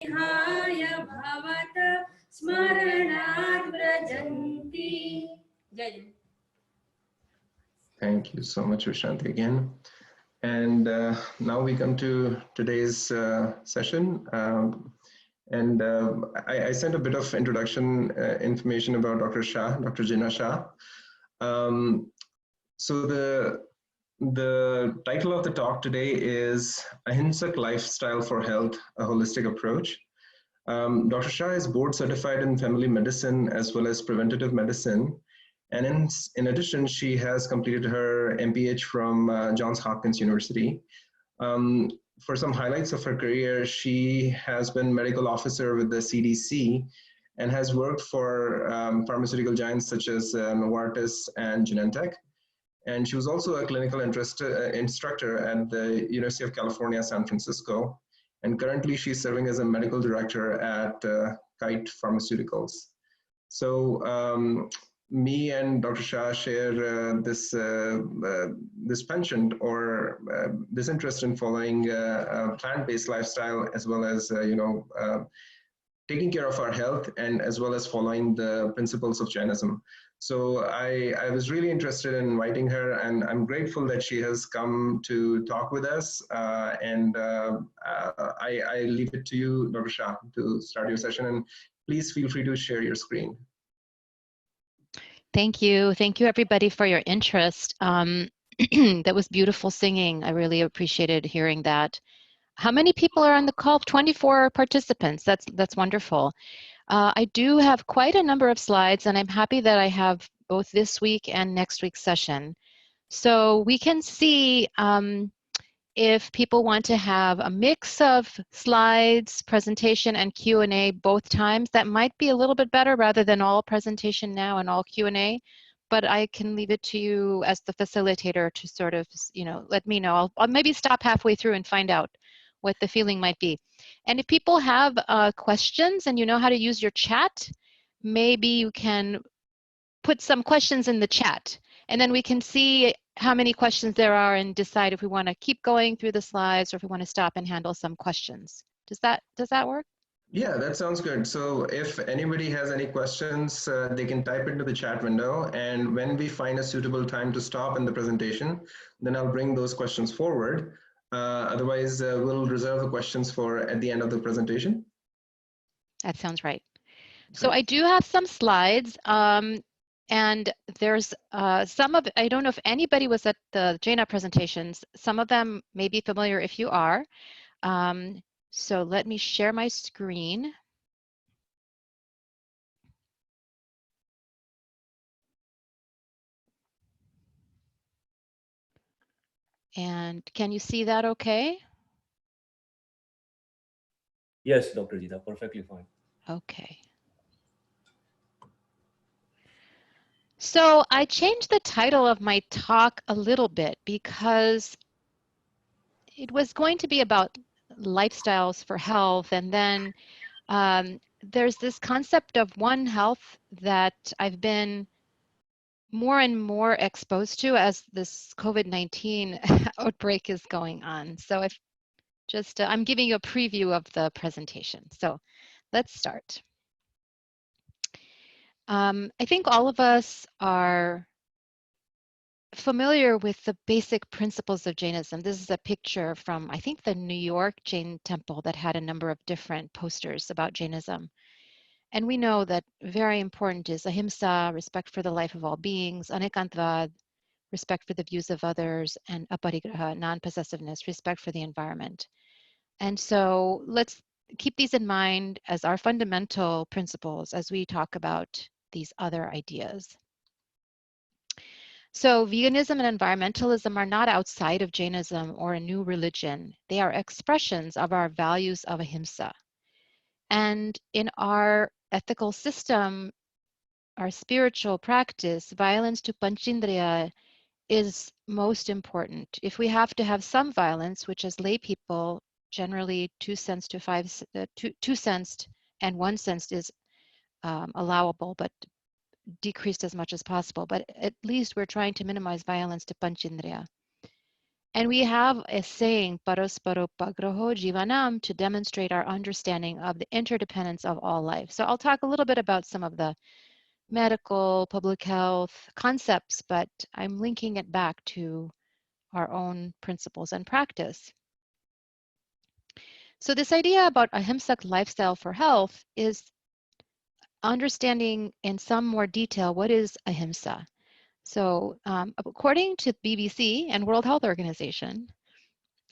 विहाय भवत स्मरणात् व्रजन्ति. Jai. Thank you so much, Vishanti, again. And now we come to today's session. I sent a bit of introduction information about Dr. Shah, Dr. Jina Shah. So the title of the talk today is Ahimsa Lifestyle for Health, a Holistic Approach. Dr. Shah is board certified in family medicine as well as preventative medicine. And in addition, she has completed her MPH from Johns Hopkins University. For some highlights of her career, she has been medical officer with the CDC and has worked for pharmaceutical giants such as Novartis and Genentech. And she was also a clinical instructor at the University of California, San Francisco. And currently she's serving as a medical director at Kite Pharmaceuticals. So me and Dr. Shah share this penchant or this interest in following a plant-based lifestyle, as well as taking care of our health, and as well as following the principles of Jainism. So I was really interested in inviting her, and I'm grateful that she has come to talk with us. I leave it to you, Dr. Shah, to start your session, and please feel free to share your screen. Thank you. Thank you, everybody, for your interest. That was beautiful singing. I really appreciated hearing that. How many people are on the call? 24 participants. That's wonderful. I do have quite a number of slides, and I'm happy that I have both this week and next week's session. So we can see if people want to have a mix of slides, presentation, and Q&A both times. That might be a little bit better rather than all presentation now and all Q&A, but I can leave it to you as the facilitator to sort of, let me know. I'll maybe stop halfway through and find out what the feeling might be. And if people have questions and you know how to use your chat, maybe you can put some questions in the chat, and then we can see how many questions there are and decide if we want to keep going through the slides or if we want to stop and handle some questions. Does that work? Yeah, that sounds good. So if anybody has any questions, they can type into the chat window, and when we find a suitable time to stop in the presentation, then I'll bring those questions forward. Otherwise, we'll reserve the questions for at the end of the presentation. That sounds right. So I do have some slides, and there's some of, I don't know if anybody was at the Jaina presentations. Some of them may be familiar if you are. So let me share my screen. And can you see that okay? Yes, Dr. Jina, perfectly fine. Okay. So I changed the title of my talk a little bit because it was going to be about lifestyles for health, and then there's this concept of One Health that I've been more and more exposed to as this COVID-19 outbreak is going on. So I've just, I'm giving you a preview of the presentation. So let's start. I think all of us are familiar with the basic principles of Jainism. This is a picture from, I think, the New York Jain temple that had a number of different posters about Jainism. And we know that very important is ahimsa, respect for the life of all beings, anekantvad, respect for the views of others, and aparigraha, non-possessiveness, respect for the environment. And so let's keep these in mind as our fundamental principles as we talk about these other ideas. So veganism and environmentalism are not outside of Jainism or a new religion. They are expressions of our values of ahimsa. And in our ethical system, our spiritual practice, violence to Panchindriya is most important. If we have to have some violence, which as lay people, generally 2 cents to 5, 2 cents and 1 cent is allowable, but decreased as much as possible. But at least we're trying to minimize violence to Panchindriya. And we have a saying, Parasparo Pagraho Jivanam, to demonstrate our understanding of the interdependence of all life. So I'll talk a little bit about some of the medical, public health concepts, but I'm linking it back to our own principles and practice. So this idea about ahimsa lifestyle for health is understanding in some more detail what is ahimsa. So according to BBC and World Health Organization,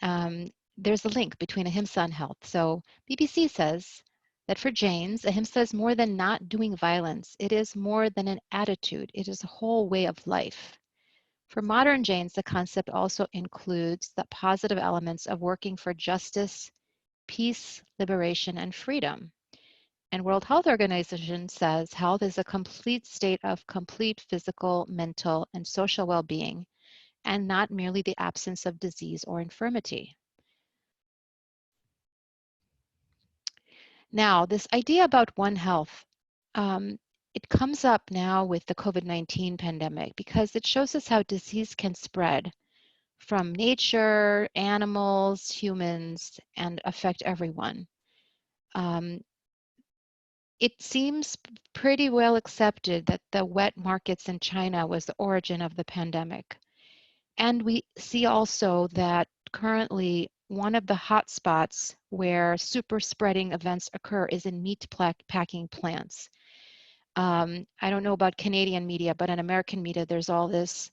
there's a link between ahimsa and health. So BBC says that for Jains, ahimsa is more than not doing violence. It is more than an attitude. It is a whole way of life. For modern Jains, the concept also includes the positive elements of working for justice, peace, liberation, and freedom. And World Health Organization says health is a complete state of complete physical, mental, and social well-being, and not merely the absence of disease or infirmity. Now, this idea about One Health, it comes up now with the COVID-19 pandemic because it shows us how disease can spread from nature, animals, humans, and affect everyone. It seems pretty well accepted that the wet markets in China was the origin of the pandemic. And we see also that currently one of the hot spots where super spreading events occur is in meat packing plants. I don't know about Canadian media, but in American media, there's all this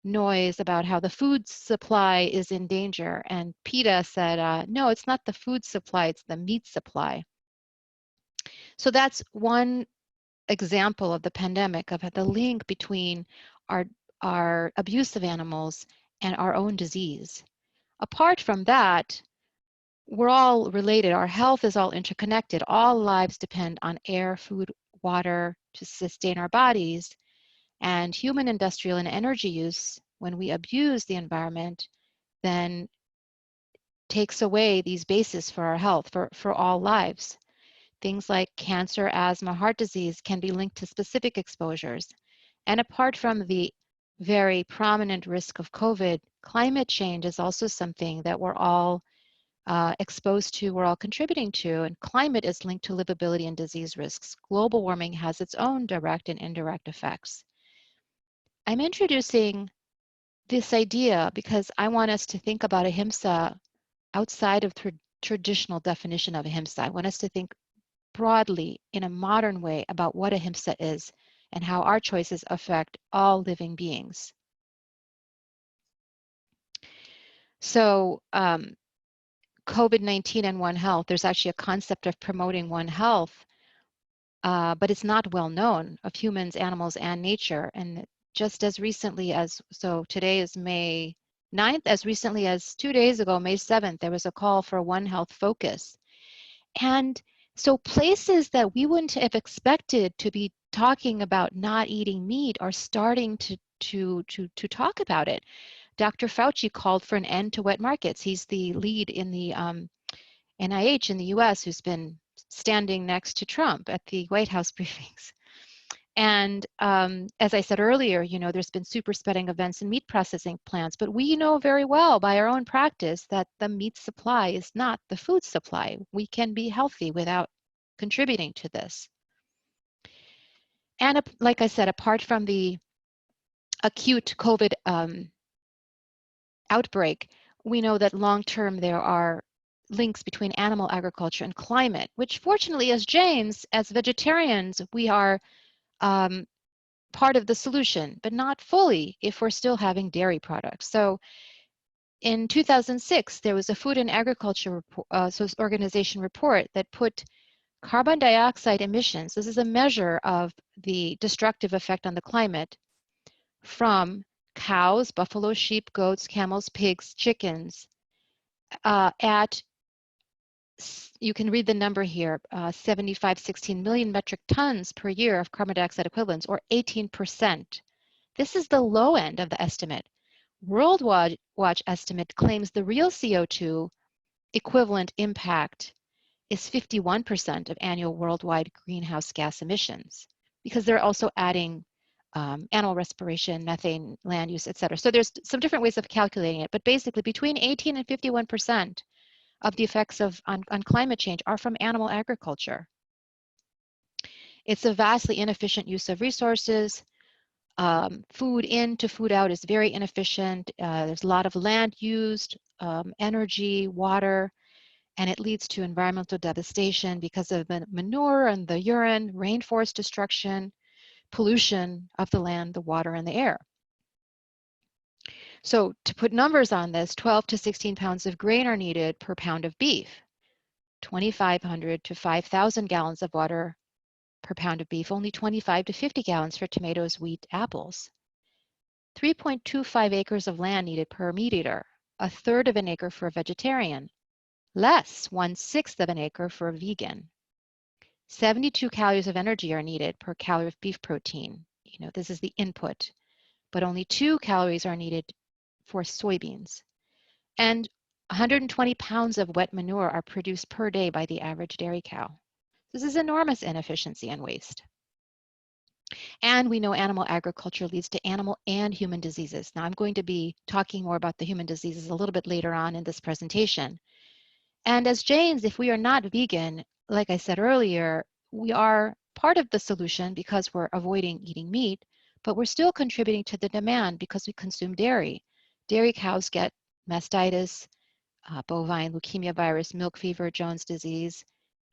noise about how the food supply is in danger. And PETA said, no, it's not the food supply, it's the meat supply. So that's one example of the pandemic, of the link between our abuse of animals and our own disease. Apart from that, we're all related. Our health is all interconnected. All lives depend on air, food, water to sustain our bodies. And human industrial and energy use, when we abuse the environment, then takes away these bases for our health, for all lives. Things like cancer, asthma, heart disease can be linked to specific exposures. And apart from the very prominent risk of COVID, climate change is also something that we're all exposed to, we're all contributing to, and climate is linked to livability and disease risks. Global warming has its own direct and indirect effects. I'm introducing this idea because I want us to think about ahimsa outside of the traditional definition of ahimsa. I want us to think broadly in a modern way about what ahimsa is and how our choices affect all living beings. So COVID-19 and One Health, there's actually a concept of promoting One Health, but it's not well known, of humans, animals, and nature. And just as recently as, so today is May 9th, as recently as 2 days ago, May 7th, there was a call for One Health focus. And so places that we wouldn't have expected to be talking about not eating meat are starting to talk about it. Dr. Fauci called for an end to wet markets. He's the lead in the NIH in the US who's been standing next to Trump at the White House briefings. And as I said earlier, you know, there's been super spreading events in meat processing plants, but we know very well by our own practice that the meat supply is not the food supply. We can be healthy without contributing to this. And like I said, apart from the acute COVID outbreak, we know that long-term there are links between animal agriculture and climate, which fortunately as Jains, as vegetarians, we are part of the solution, but not fully if we're still having dairy products. So in 2006, there was a Food and Agriculture Organization report that put carbon dioxide emissions, this is a measure of the destructive effect on the climate, from cows, buffalo, sheep, goats, camels, pigs, chickens, at, you can read the number here, 16 million metric tons per year of carbon dioxide equivalents, or 18%. This is the low end of the estimate. World Watch estimate claims the real CO2 equivalent impact is 51% of annual worldwide greenhouse gas emissions, because they're also adding animal respiration, methane, land use, etc. So there's some different ways of calculating it, but basically between 18 and 51% of the effects on climate change are from animal agriculture. It's a vastly inefficient use of resources. Food in to food out is very inefficient. There's a lot of land used, energy, water, and it leads to environmental devastation because of the manure and the urine, rainforest destruction, pollution of the land, the water, and the air. So to put numbers on this, 12 to 16 pounds of grain are needed per pound of beef, 2,500 to 5,000 gallons of water per pound of beef, only 25 to 50 gallons for tomatoes, wheat, apples. 3.25 acres of land needed per meat eater, a third of an acre for a vegetarian, less 1/6 of an acre for a vegan. 72 calories of energy are needed per calorie of beef protein. You know, this is the input, but only 2 calories are needed for soybeans. And 120 pounds of wet manure are produced per day by the average dairy cow. This is enormous inefficiency and waste. And we know animal agriculture leads to animal and human diseases. Now I'm going to be talking more about the human diseases a little bit later on in this presentation. And as Jains, if we are not vegan, like I said earlier, we are part of the solution because we're avoiding eating meat, but we're still contributing to the demand because we consume dairy. Dairy cows get mastitis, bovine leukemia virus, milk fever, Jones disease,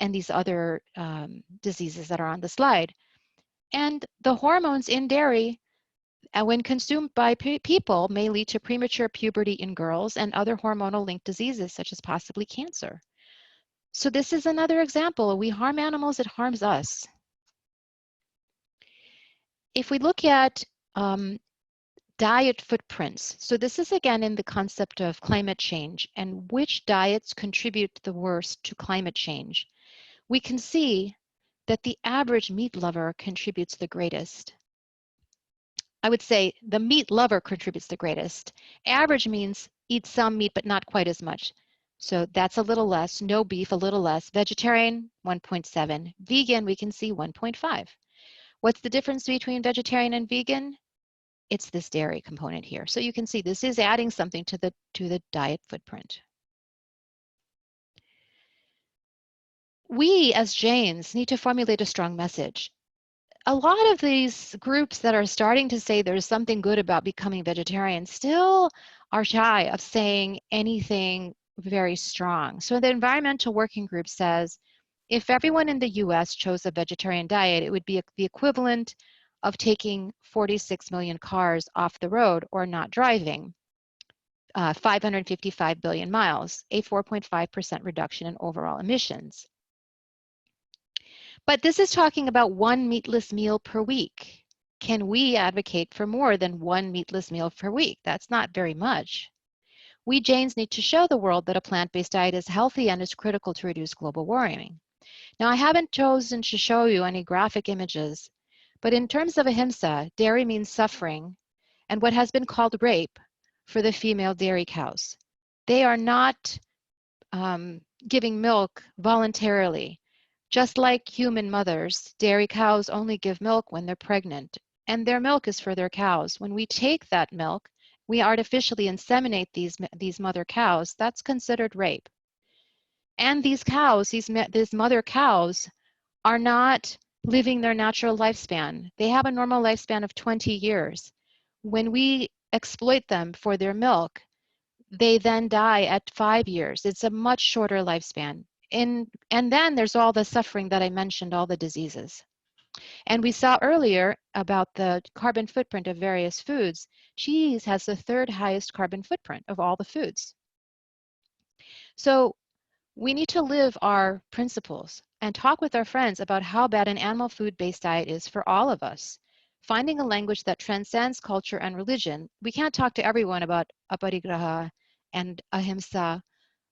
and these other diseases that are on the slide. And the hormones in dairy, when consumed by people, may lead to premature puberty in girls and other hormonal-linked diseases, such as possibly cancer. So this is another example. We harm animals, it harms us. If we look at diet footprints, so this is again in the concept of climate change and which diets contribute the worst to climate change, we can see that the average meat lover contributes the greatest. I would say the meat lover contributes the greatest. Average means eat some meat, but not quite as much. So that's a little less. No beef, a little less. Vegetarian, 1.7. Vegan, we can see 1.5. What's the difference between vegetarian and vegan? It's this dairy component here. So you can see this is adding something to the diet footprint. We as Jains need to formulate a strong message. A lot of these groups that are starting to say there's something good about becoming vegetarian still are shy of saying anything very strong. So the Environmental Working Group says, if everyone in the US chose a vegetarian diet, it would be the equivalent of taking 46 million cars off the road or not driving 555 billion miles, a 4.5% reduction in overall emissions. But this is talking about one meatless meal per week. Can we advocate for more than one meatless meal per week? That's not very much. We Jains need to show the world that a plant-based diet is healthy and is critical to reduce global warming. Now, I haven't chosen to show you any graphic images, but in terms of ahimsa, dairy means suffering and what has been called rape for the female dairy cows. They are not giving milk voluntarily. Just like human mothers, dairy cows only give milk when they're pregnant, and their milk is for their cows. When we take that milk, we artificially inseminate these mother cows. That's considered rape. And these cows, these mother cows, are not living their natural lifespan. They have a normal lifespan of 20 years. When we exploit them for their milk, they then die at 5 years. It's a much shorter lifespan. And then there's all the suffering that I mentioned, all the diseases. And we saw earlier about the carbon footprint of various foods. Cheese has the third highest carbon footprint of all the foods. So we need to live our principles and talk with our friends about how bad an animal food-based diet is for all of us. Finding a language that transcends culture and religion. We can't talk to everyone about aparigraha and ahimsa,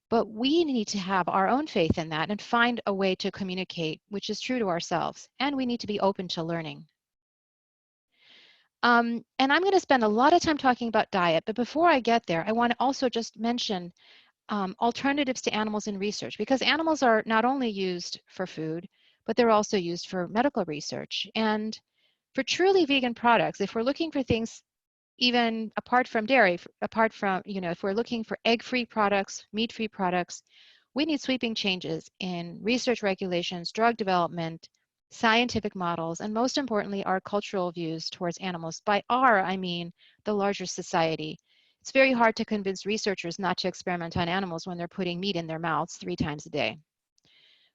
but we need to have our own faith in that and find a way to communicate which is true to ourselves, and we need to be open to learning. And I'm going to spend a lot of time talking about diet, but before I get there, I want to also just mention alternatives to animals in research, because animals are not only used for food, but they're also used for medical research. And For truly vegan products, if we're looking for things even apart from dairy, apart from, if we're looking for egg-free products, meat-free products, we need sweeping changes in research regulations, drug development, scientific models, and most importantly, our cultural views towards animals. By our, I mean the larger society. It's very hard to convince researchers not to experiment on animals when they're putting meat in their mouths 3 times a day.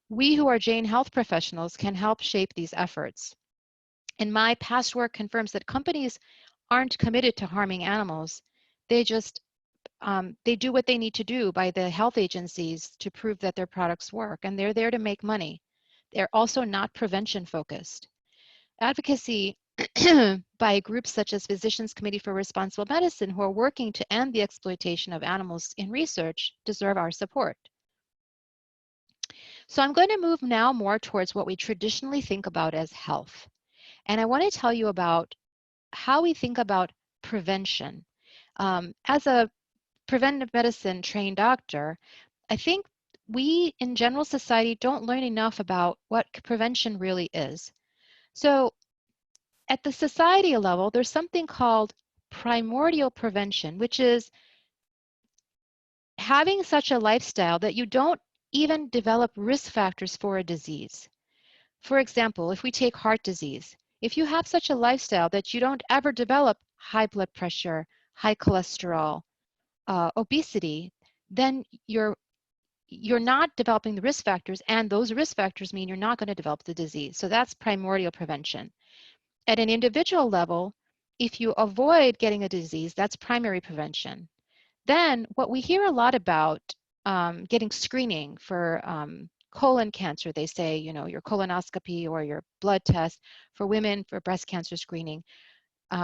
We who are Jain health professionals can help shape these efforts. And my past work confirms that companies aren't committed to harming animals. They just they do what they need to do by the health agencies to prove that their products work, and they're there to make money. They're also not prevention focused. Advocacy by groups such as Physicians Committee for Responsible Medicine, who are working to end the exploitation of animals in research, deserve our support. So I'm going to move now more towards what we traditionally think about as health. And I want to tell you about how we think about prevention. As a preventive medicine trained doctor, I think we in general society don't learn enough about what prevention really is. So at the society level, there's something called primordial prevention, which is having such a lifestyle that you don't even develop risk factors for a disease. For example, if we take heart disease, if you have such a lifestyle that you don't ever develop high blood pressure, high cholesterol, obesity, then you're not developing the risk factors, and those risk factors mean you're not going to develop the disease. So that's primordial prevention. At an individual level, if you avoid getting a disease, that's primary prevention. Then what we hear a lot about getting screening for colon cancer, they say, your colonoscopy or your blood test for women for breast cancer screening.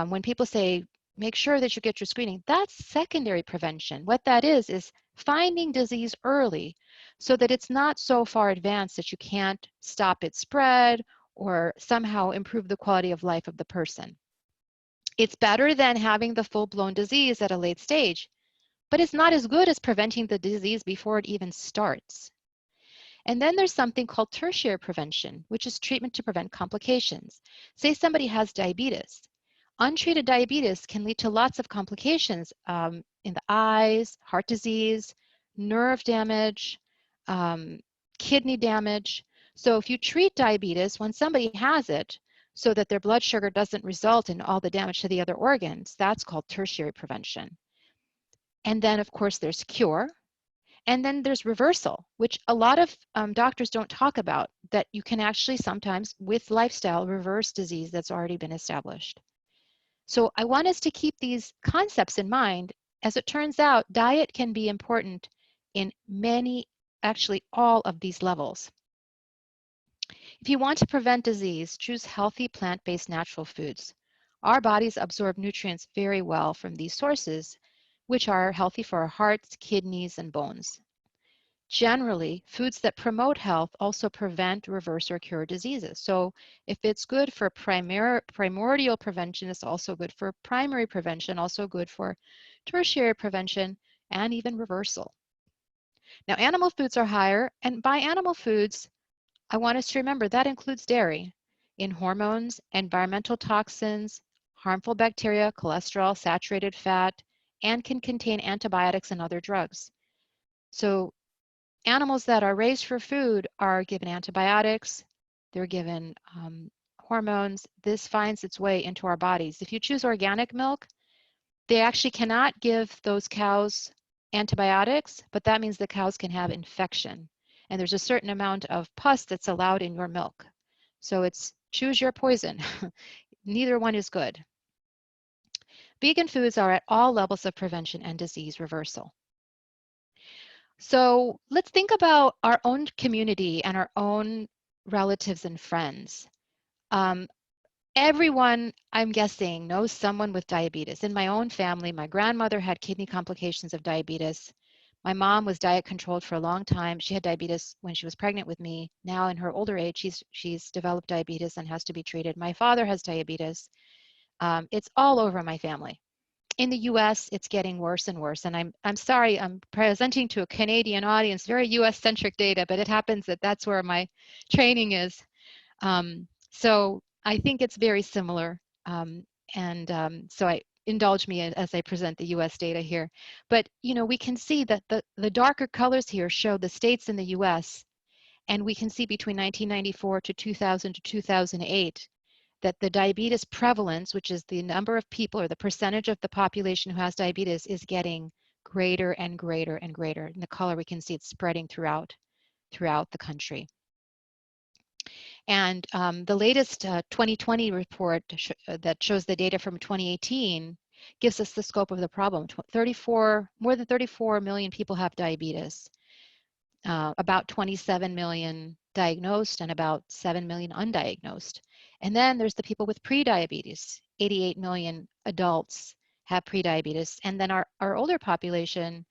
When people say, make sure that you get your screening, that's secondary prevention. What that is finding disease early so that it's not so far advanced that you can't stop its spread or somehow improve the quality of life of the person. It's better than having the full-blown disease at a late stage, but it's not as good as preventing the disease before it even starts. And then there's something called tertiary prevention, which is treatment to prevent complications. Say somebody has diabetes. Untreated diabetes can lead to lots of complications in the eyes, heart disease, nerve damage, kidney damage. So if you treat diabetes when somebody has it so that their blood sugar doesn't result in all the damage to the other organs, that's called tertiary prevention. And then, of course, there's cure. And then there's reversal, which a lot of doctors don't talk about, that you can actually sometimes, with lifestyle, reverse disease that's already been established. So I want us to keep these concepts in mind. As it turns out, diet can be important in many, actually all of these levels. If you want to prevent disease, choose healthy plant-based natural foods. Our bodies absorb nutrients very well from these sources, which are healthy for our hearts, kidneys, and bones. Generally, foods that promote health also prevent, reverse, or cure diseases. So if it's good for primordial prevention, it's also good for primary prevention, also good for tertiary prevention, and even reversal. Now, animal foods are higher, and by animal foods, I want us to remember that includes dairy in hormones, environmental toxins, harmful bacteria, cholesterol, saturated fat, and can contain antibiotics and other drugs. So animals that are raised for food are given antibiotics, they're given hormones. This finds its way into our bodies. If you choose organic milk, they actually cannot give those cows antibiotics, but that means the cows can have infection. And there's a certain amount of pus that's allowed in your milk. So it's choose your poison. Neither one is good. Vegan foods are at all levels of prevention and disease reversal. So let's think about our own community and our own relatives and friends. Everyone, I'm guessing, knows someone with diabetes. In my own family, my grandmother had kidney complications of diabetes. My mom was diet controlled for a long time. She had diabetes when she was pregnant with me. Now in her older age, she's developed diabetes and has to be treated. My father has diabetes. It's all over my family. In the US, it's getting worse and worse. And I'm sorry, I'm presenting to a Canadian audience, very US-centric data, but it happens that that's where my training is. So I think it's very similar. So I indulge me as I present the US data here. But you know, we can see that the darker colors here show the states in the US, and we can see between 1994 to 2000 to 2008 that the diabetes prevalence, which is the number of people or the percentage of the population who has diabetes, is getting greater and greater and greater. In the color, we can see it's spreading throughout the country. And the latest 2020 report that shows the data from 2018 gives us the scope of the problem. More than 34 million people have diabetes. About 27 million diagnosed and about 7 million undiagnosed. And then there's the people with prediabetes. 88 million adults have prediabetes. And then our older population,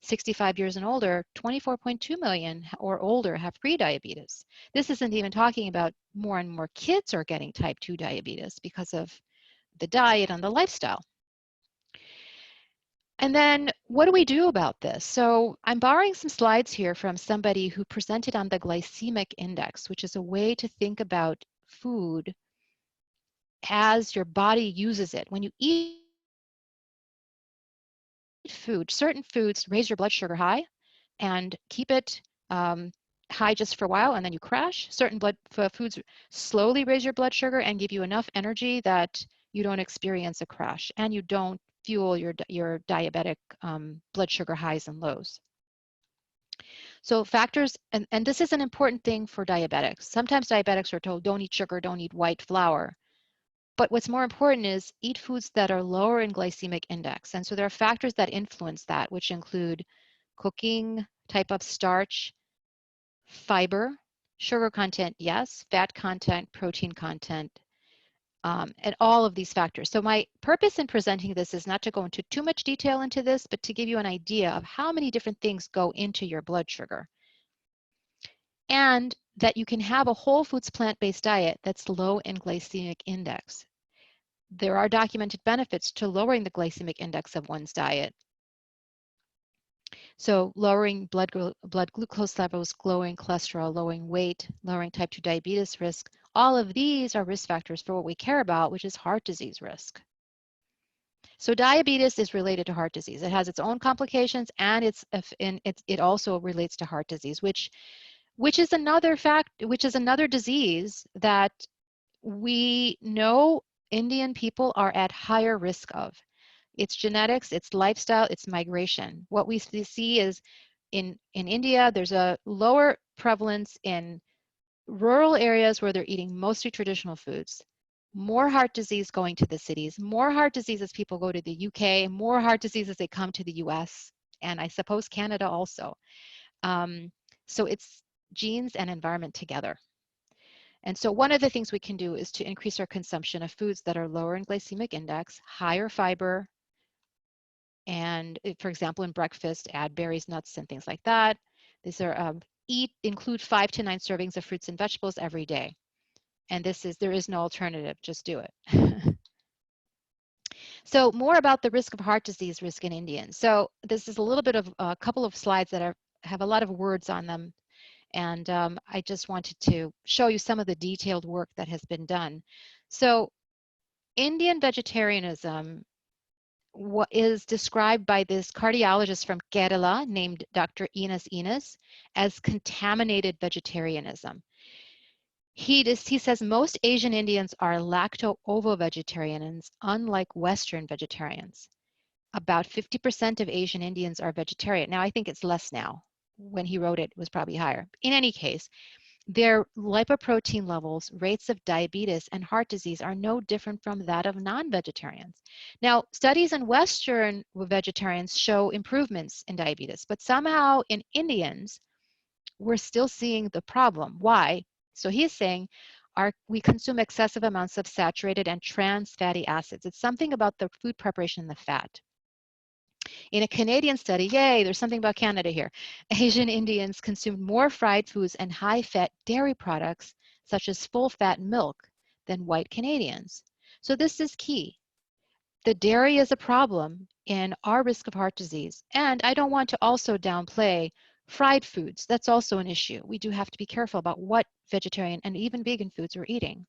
65 years and older, 24.2 million or older have prediabetes. This isn't even talking about more and more kids are getting type 2 diabetes because of the diet and the lifestyle. And then what do we do about this? So I'm borrowing some slides here from somebody who presented on the glycemic index, which is a way to think about food as your body uses it. When you eat food, certain foods raise your blood sugar high and keep it high just for a while, and then you crash. Certain foods slowly raise your blood sugar and give you enough energy that you don't experience a crash and you don't fuel your diabetic blood sugar highs and lows. So factors, and this is an important thing for diabetics. Sometimes diabetics are told, don't eat sugar, don't eat white flour. But what's more important is eat foods that are lower in glycemic index. And so there are factors that influence that, which include cooking, type of starch, fiber, sugar content, yes, fat content, protein content, and all of these factors. So my purpose in presenting this is not to go into too much detail into this, but to give you an idea of how many different things go into your blood sugar. And that you can have a whole foods plant-based diet that's low in glycemic index. There are documented benefits to lowering the glycemic index of one's diet. So lowering blood glucose levels, lowering cholesterol, lowering weight, lowering type 2 diabetes risk, all of these are risk factors for what we care about, which is heart disease risk. So diabetes is related to heart disease. It has its own complications, and it also relates to heart disease, which is another disease that we know Indian people are at higher risk of. It's genetics, it's lifestyle, it's migration. What we see is in India, there's a lower prevalence in rural areas where they're eating mostly traditional foods. More heart disease going to the cities, more heart disease as people go to the UK, more heart disease as they come to the US, and I suppose Canada also. So it's genes and environment together. And so one of the things we can do is to increase our consumption of foods that are lower in glycemic index, higher fiber, and for example, in breakfast, add berries, nuts, and things like that. These are include 5 to 9 servings of fruits and vegetables every day. And there is no alternative, just do it. So more about the risk of heart disease risk in Indians. So this is a little bit of a couple of slides that have a lot of words on them. And I just wanted to show you some of the detailed work that has been done. So Indian vegetarianism is described by this cardiologist from Kerala named Dr. Enas as contaminated vegetarianism. He says most Asian Indians are lacto-ovo-vegetarians, unlike Western vegetarians. About 50% of Asian Indians are vegetarian. Now, I think it's less now. When he wrote it, it was probably higher. In any case, their lipoprotein levels, rates of diabetes and heart disease are no different from that of non-vegetarians. Now, studies in Western vegetarians show improvements in diabetes, but somehow in Indians, we're still seeing the problem. Why? So he's saying we consume excessive amounts of saturated and trans fatty acids. It's something about the food preparation and the fat. In a Canadian study, yay, there's something about Canada here. Asian Indians consumed more fried foods and high-fat dairy products, such as full-fat milk, than white Canadians. So this is key. The dairy is a problem in our risk of heart disease. And I don't want to also downplay fried foods. That's also an issue. We do have to be careful about what vegetarian and even vegan foods we're eating.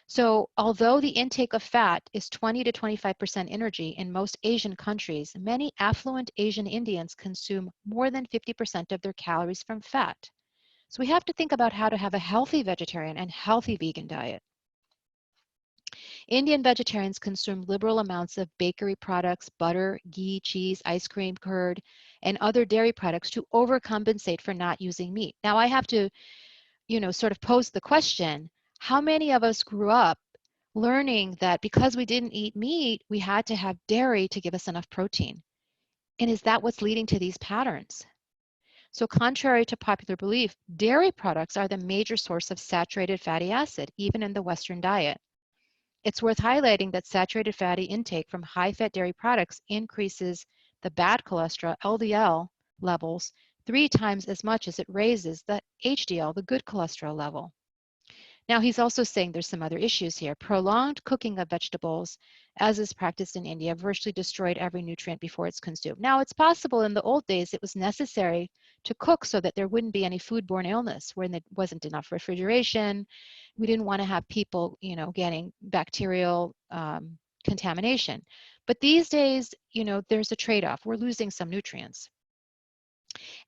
So although the intake of fat is 20 to 25% energy in most Asian countries, many affluent Asian Indians consume more than 50% of their calories from fat. So we have to think about how to have a healthy vegetarian and healthy vegan diet. Indian vegetarians consume liberal amounts of bakery products, butter, ghee, cheese, ice cream, curd, and other dairy products to overcompensate for not using meat. Now I have to, sort of pose the question, how many of us grew up learning that because we didn't eat meat, we had to have dairy to give us enough protein? And is that what's leading to these patterns? So contrary to popular belief, dairy products are the major source of saturated fatty acid, even in the Western diet. It's worth highlighting that saturated fatty intake from high-fat dairy products increases the bad cholesterol, LDL, levels 3 times as much as it raises the HDL, the good cholesterol level. Now, he's also saying there's some other issues here. Prolonged cooking of vegetables, as is practiced in India, virtually destroyed every nutrient before it's consumed. Now, it's possible in the old days it was necessary to cook so that there wouldn't be any foodborne illness when there wasn't enough refrigeration. We didn't want to have people, getting bacterial contamination. But these days, there's a trade-off. We're losing some nutrients.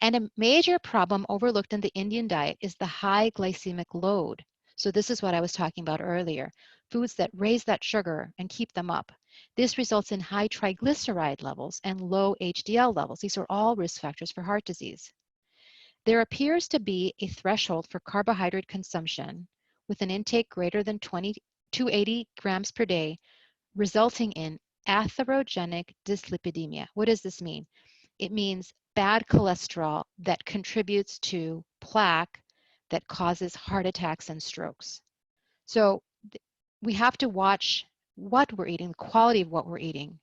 And a major problem overlooked in the Indian diet is the high glycemic load. So this is what I was talking about earlier, foods that raise that sugar and keep them up. This results in high triglyceride levels and low HDL levels. These are all risk factors for heart disease. There appears to be a threshold for carbohydrate consumption with an intake greater than 280 grams per day, resulting in atherogenic dyslipidemia. What does this mean? It means bad cholesterol that contributes to plaque that causes heart attacks and strokes. So we have to watch what we're eating, the quality of what we're eating.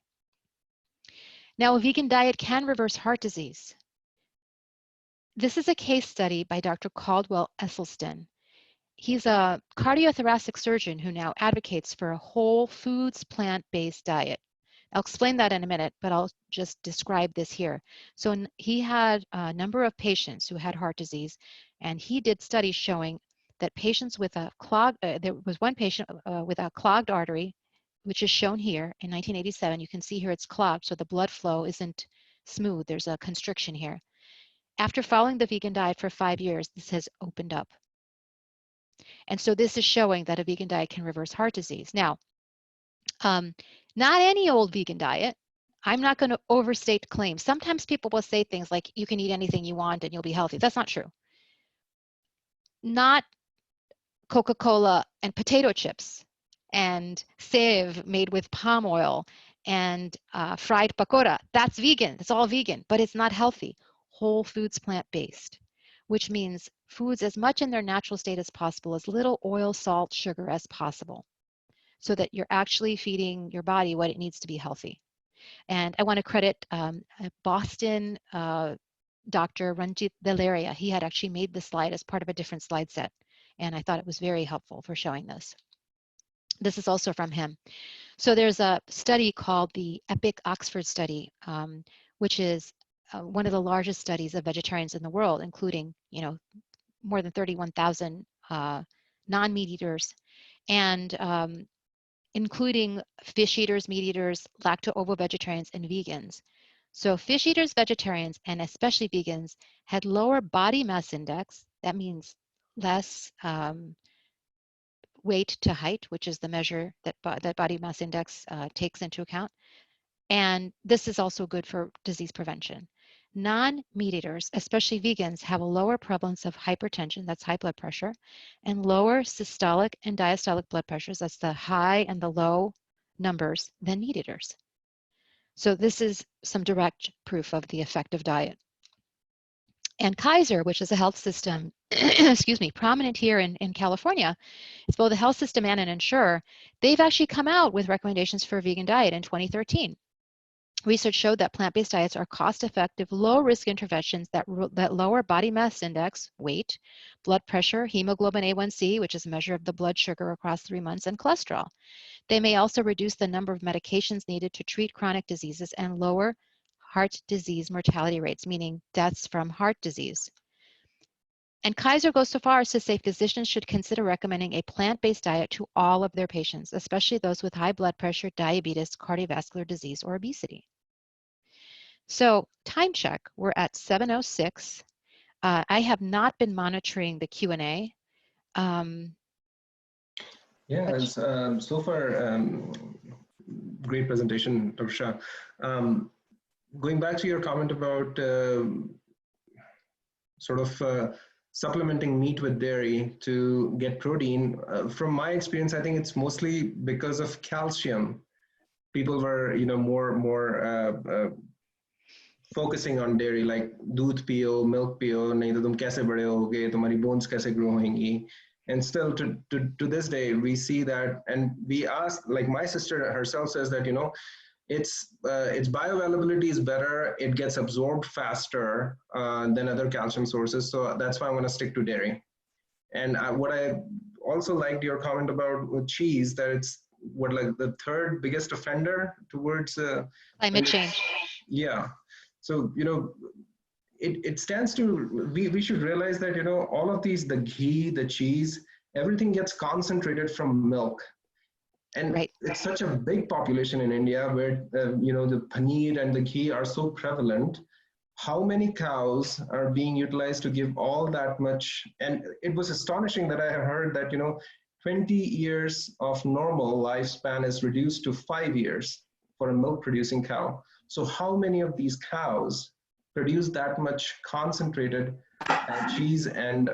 Now, a vegan diet can reverse heart disease. This is a case study by Dr. Caldwell Esselstyn. He's a cardiothoracic surgeon who now advocates for a whole foods, plant-based diet. I'll explain that in a minute, but I'll just describe this here. So he had a number of patients who had heart disease, and he did studies showing that patients with a clogged, there was one patient with a clogged artery, which is shown here in 1987. You can see here it's clogged, so the blood flow isn't smooth. There's a constriction here. After following the vegan diet for 5 years, this has opened up. And so this is showing that a vegan diet can reverse heart disease. Now, not any old vegan diet. I'm not going to overstate claims. Sometimes people will say things like, you can eat anything you want and you'll be healthy. That's not true. Not Coca-Cola and potato chips and save made with palm oil and fried pakora. That's vegan. It's all vegan, but it's not healthy. Whole foods, plant-based, which means foods as much in their natural state as possible, as little oil, salt, sugar as possible, so that you're actually feeding your body what it needs to be healthy. And I want to credit a Boston Dr. Ranjit Delaria. He had actually made this slide as part of a different slide set, and I thought it was very helpful for showing this. This is also from him. So there's a study called the EPIC Oxford study, which is one of the largest studies of vegetarians in the world, including, more than 31,000 non-meat eaters, and including fish eaters, meat eaters, lacto-ovo-vegetarians, and vegans. So fish eaters, vegetarians, and especially vegans had lower body mass index. That means less weight to height, which is the measure that body mass index takes into account. And this is also good for disease prevention. Non-meat eaters, especially vegans, have a lower prevalence of hypertension, that's high blood pressure, and lower systolic and diastolic blood pressures, that's the high and the low numbers, than meat eaters. So this is some direct proof of the effective diet. And Kaiser, which is a health system, excuse me, prominent here in California, it's both a health system and an insurer, they've actually come out with recommendations for a vegan diet in 2013. Research showed that plant-based diets are cost-effective, low-risk interventions that lower body mass index, weight, blood pressure, hemoglobin A1C, which is a measure of the blood sugar across 3 months, and cholesterol. They may also reduce the number of medications needed to treat chronic diseases and lower heart disease mortality rates, meaning deaths from heart disease. And Kaiser goes so far as to say physicians should consider recommending a plant-based diet to all of their patients, especially those with high blood pressure, diabetes, cardiovascular disease, or obesity. So time check, we're at 7:06. I have not been monitoring the Q&A. Yeah, it's, so far, great presentation, Dr. Shah. Going back to your comment about sort of supplementing meat with dairy to get protein, from my experience, I think it's mostly because of calcium. People were, you know, more focusing on dairy, like दूध पियो, milk पियो, नहीं तो तुम कैसे बड़े होगे, तुम्हारी bones कैसे grow होंगी. And still to this day, we see that, and we ask, like my sister herself says that, you know, its bioavailability is better, it gets absorbed faster than other calcium sources, so that's why I'm going to stick to dairy. And what I also liked your comment about with cheese, that it's what, like the third biggest offender towards climate change. Yeah, so you know, it stands to, we should realize that, you know, all of these, the ghee, the cheese, everything gets concentrated from milk. And right. It's such a big population in India where, you know, the paneer and the ghee are so prevalent. How many cows are being utilized to give all that much? And it was astonishing that I heard that, you know, 20 years of normal lifespan is reduced to 5 years for a milk producing cow. So how many of these cows produce that much concentrated cheese and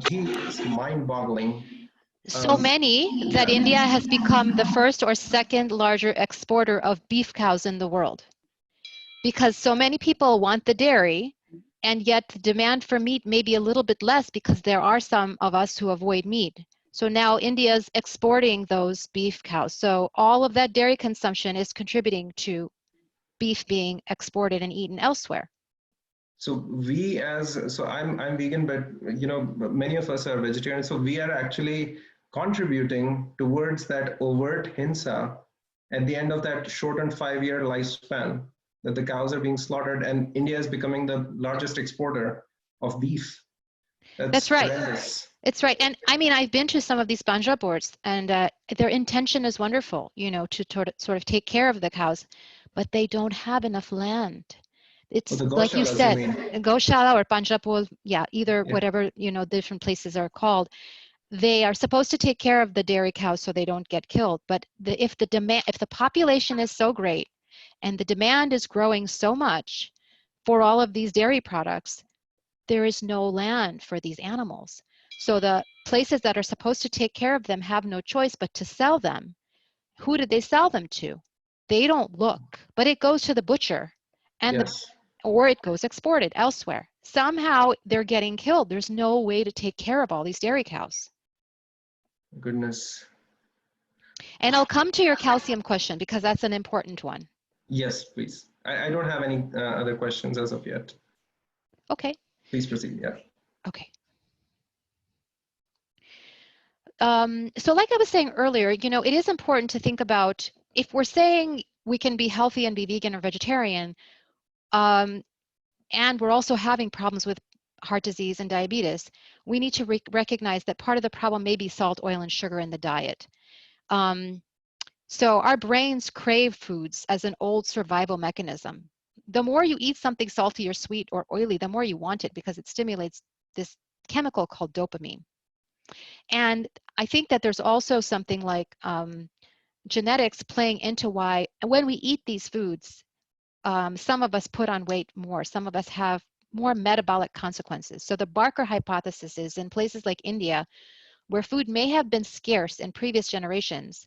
ghee? Is mind-boggling. So many that yeah. India has become the first or second larger exporter of beef cows in the world. Because so many people want the dairy, and yet the demand for meat may be a little bit less because there are some of us who avoid meat. So now India's exporting those beef cows. So all of that dairy consumption is contributing to beef being exported and eaten elsewhere. So I'm vegan, but you know, many of us are vegetarians. So we are actually contributing towards that overt hinsa at the end of that shortened 5-year lifespan, that the cows are being slaughtered, and India is becoming the largest exporter of beef. That's right. Tremendous. It's right. And I mean, I've been to some of these banja boards, and their intention is wonderful, you know, to sort of take care of the cows, but they don't have enough land. It's like you said, Goshala or Panjapol, yeah, either whatever, you know, different places are called. They are supposed to take care of the dairy cows so they don't get killed. But if the population is so great and the demand is growing so much for all of these dairy products, there is no land for these animals. So the places that are supposed to take care of them have no choice but to sell them. Who did they sell them to? They don't look, but it goes to the butcher, and or it goes exported elsewhere. Somehow they're getting killed. There's no way to take care of all these dairy cows. Goodness. And I'll come to your calcium question because that's an important one. Yes, please. I don't have any other questions as of yet. Okay. Please proceed, yeah. Okay. So like I was saying earlier, you know, it is important to think about, if we're saying we can be healthy and be vegan or vegetarian, and we're also having problems with heart disease and diabetes, we need to recognize that part of the problem may be salt, oil, and sugar in the diet. So our brains crave foods as an old survival mechanism. The more you eat something salty or sweet or oily, the more you want it because it stimulates this chemical called dopamine. And I think that there's also something like genetics playing into why, when we eat these foods, some of us put on weight more, some of us have more metabolic consequences. So the Barker hypothesis is, in places like India, where food may have been scarce in previous generations,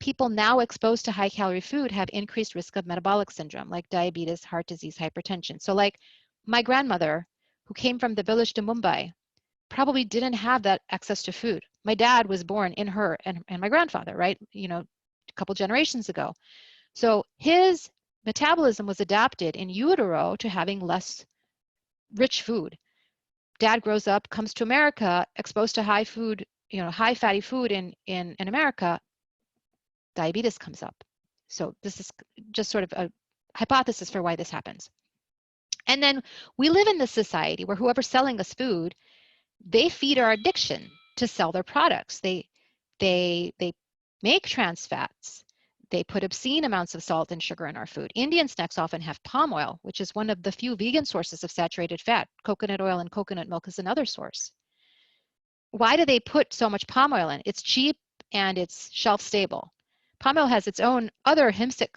people now exposed to high-calorie food have increased risk of metabolic syndrome, like diabetes, heart disease, hypertension. So like my grandmother, who came from the village to Mumbai, probably didn't have that access to food. My dad was born in her and my grandfather, right? You know, a couple generations ago. So his metabolism was adapted in utero to having less rich food. Dad grows up, comes to America, exposed to high food, you know, high fatty food in America, diabetes comes up. So this is just sort of a hypothesis for why this happens. And then we live in this society where whoever's selling us food, they feed our addiction to sell their products. They make trans fats. They put obscene amounts of salt and sugar in our food. Indian snacks often have palm oil, which is one of the few vegan sources of saturated fat. Coconut oil and coconut milk is another source. Why do they put so much palm oil in? It's cheap and it's shelf stable. Palm oil has its own other Ahimsa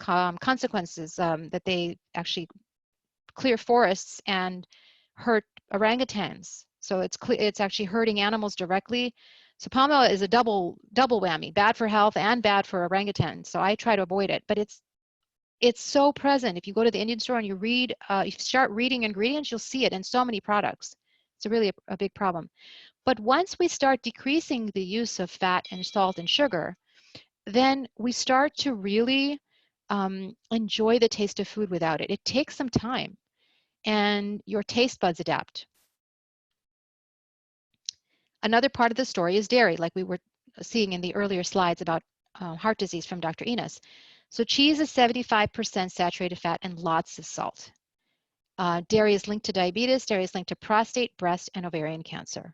consequences, that they actually clear forests and hurt orangutans. So it's actually hurting animals directly. So palm oil is a double whammy, bad for health and bad for orangutans. So I try to avoid it, but it's so present. If you go to the Indian store and you read, if you start reading ingredients, you'll see it in so many products. It's really a big problem. But once we start decreasing the use of fat and salt and sugar, then we start to really enjoy the taste of food without it. It takes some time, and your taste buds adapt. Another part of the story is dairy, like we were seeing in the earlier slides about heart disease from Dr. Enas. So cheese is 75% saturated fat and lots of salt. Dairy is linked to diabetes, dairy is linked to prostate, breast, and ovarian cancer.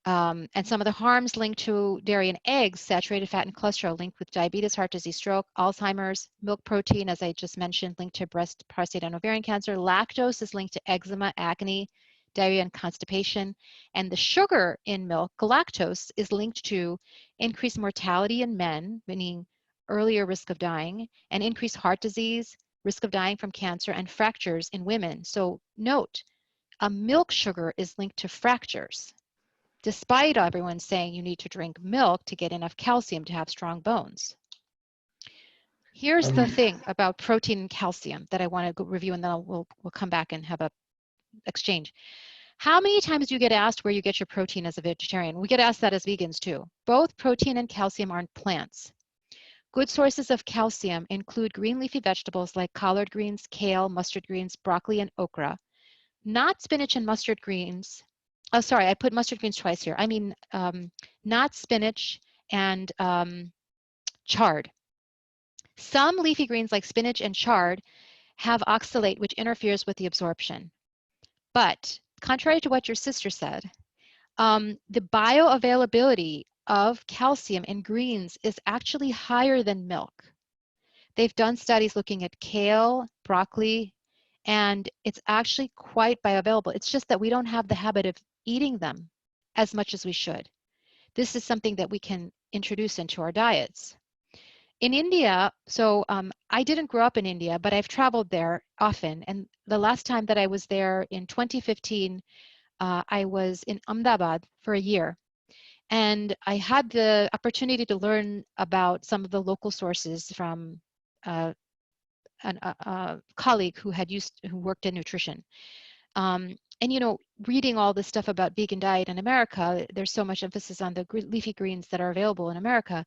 And some of the harms linked to dairy and eggs, saturated fat and cholesterol linked with diabetes, heart disease, stroke, Alzheimer's, milk protein, as I just mentioned, linked to breast, prostate, and ovarian cancer. Lactose is linked to eczema, acne, diarrhea, and constipation. And the sugar in milk, galactose, is linked to increased mortality in men, meaning earlier risk of dying, and increased heart disease, risk of dying from cancer, and fractures in women. So note, a milk sugar is linked to fractures, despite everyone saying you need to drink milk to get enough calcium to have strong bones. Here's the thing about protein and calcium that I want to review, and then we'll come back and have a exchange. How many times do you get asked where you get your protein as a vegetarian? We get asked that as vegans too. Both protein and calcium are in plants. Good sources of calcium include green leafy vegetables like collard greens, kale, mustard greens, broccoli, and okra. Not spinach and mustard greens. Oh, sorry, I put mustard greens twice here. I mean, not spinach and chard. Some leafy greens like spinach and chard have oxalate, which interferes with the absorption. But contrary to what your sister said, the bioavailability of calcium in greens is actually higher than milk. They've done studies looking at kale, broccoli, and it's actually quite bioavailable. It's just that we don't have the habit of eating them as much as we should. This is something that we can introduce into our diets. In India, so I didn't grow up in India, but I've traveled there often. And the last time that I was there in 2015, I was in Ahmedabad for a year. And I had the opportunity to learn about some of the local sources from a colleague who worked in nutrition. And you know, reading all this stuff about vegan diet in America, there's so much emphasis on the leafy greens that are available in America.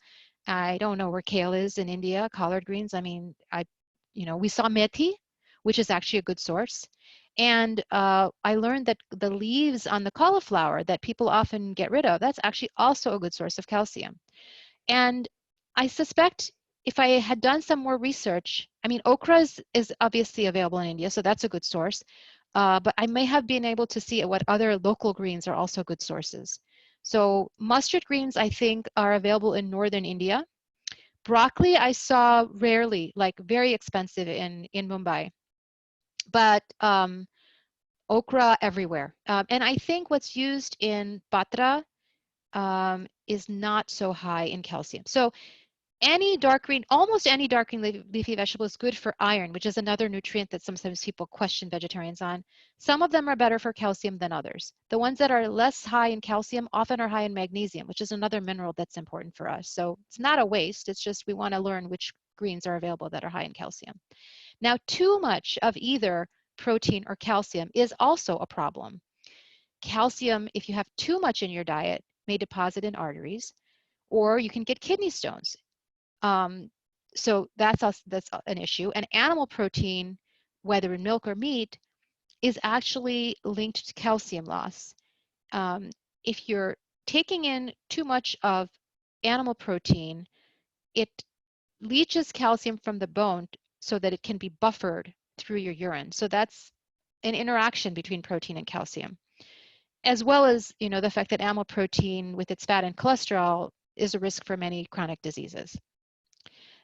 I don't know where kale is in India, collard greens. I mean, we saw methi, which is actually a good source. And I learned that the leaves on the cauliflower that people often get rid of, that's actually also a good source of calcium. And I suspect if I had done some more research, I mean, okra is obviously available in India, so that's a good source. But I may have been able to see what other local greens are also good sources. So mustard greens, I think, are available in northern India. Broccoli, I saw rarely, like very expensive in Mumbai. But okra everywhere. And I think what's used in batra is not so high in calcium. So any dark green, almost any dark green leafy vegetable is good for iron, which is another nutrient that sometimes people question vegetarians on. Some of them are better for calcium than others. The ones that are less high in calcium often are high in magnesium, which is another mineral that's important for us. So it's not a waste, it's just we want to learn which greens are available that are high in calcium. Now, too much of either protein or calcium is also a problem. Calcium, if you have too much in your diet, may deposit in arteries, or you can get kidney stones. So that's an issue. And animal protein, whether in milk or meat, is actually linked to calcium loss. If you're taking in too much of animal protein, it leaches calcium from the bone so that it can be buffered through your urine. So that's an interaction between protein and calcium, as well as, you know, the fact that animal protein with its fat and cholesterol is a risk for many chronic diseases.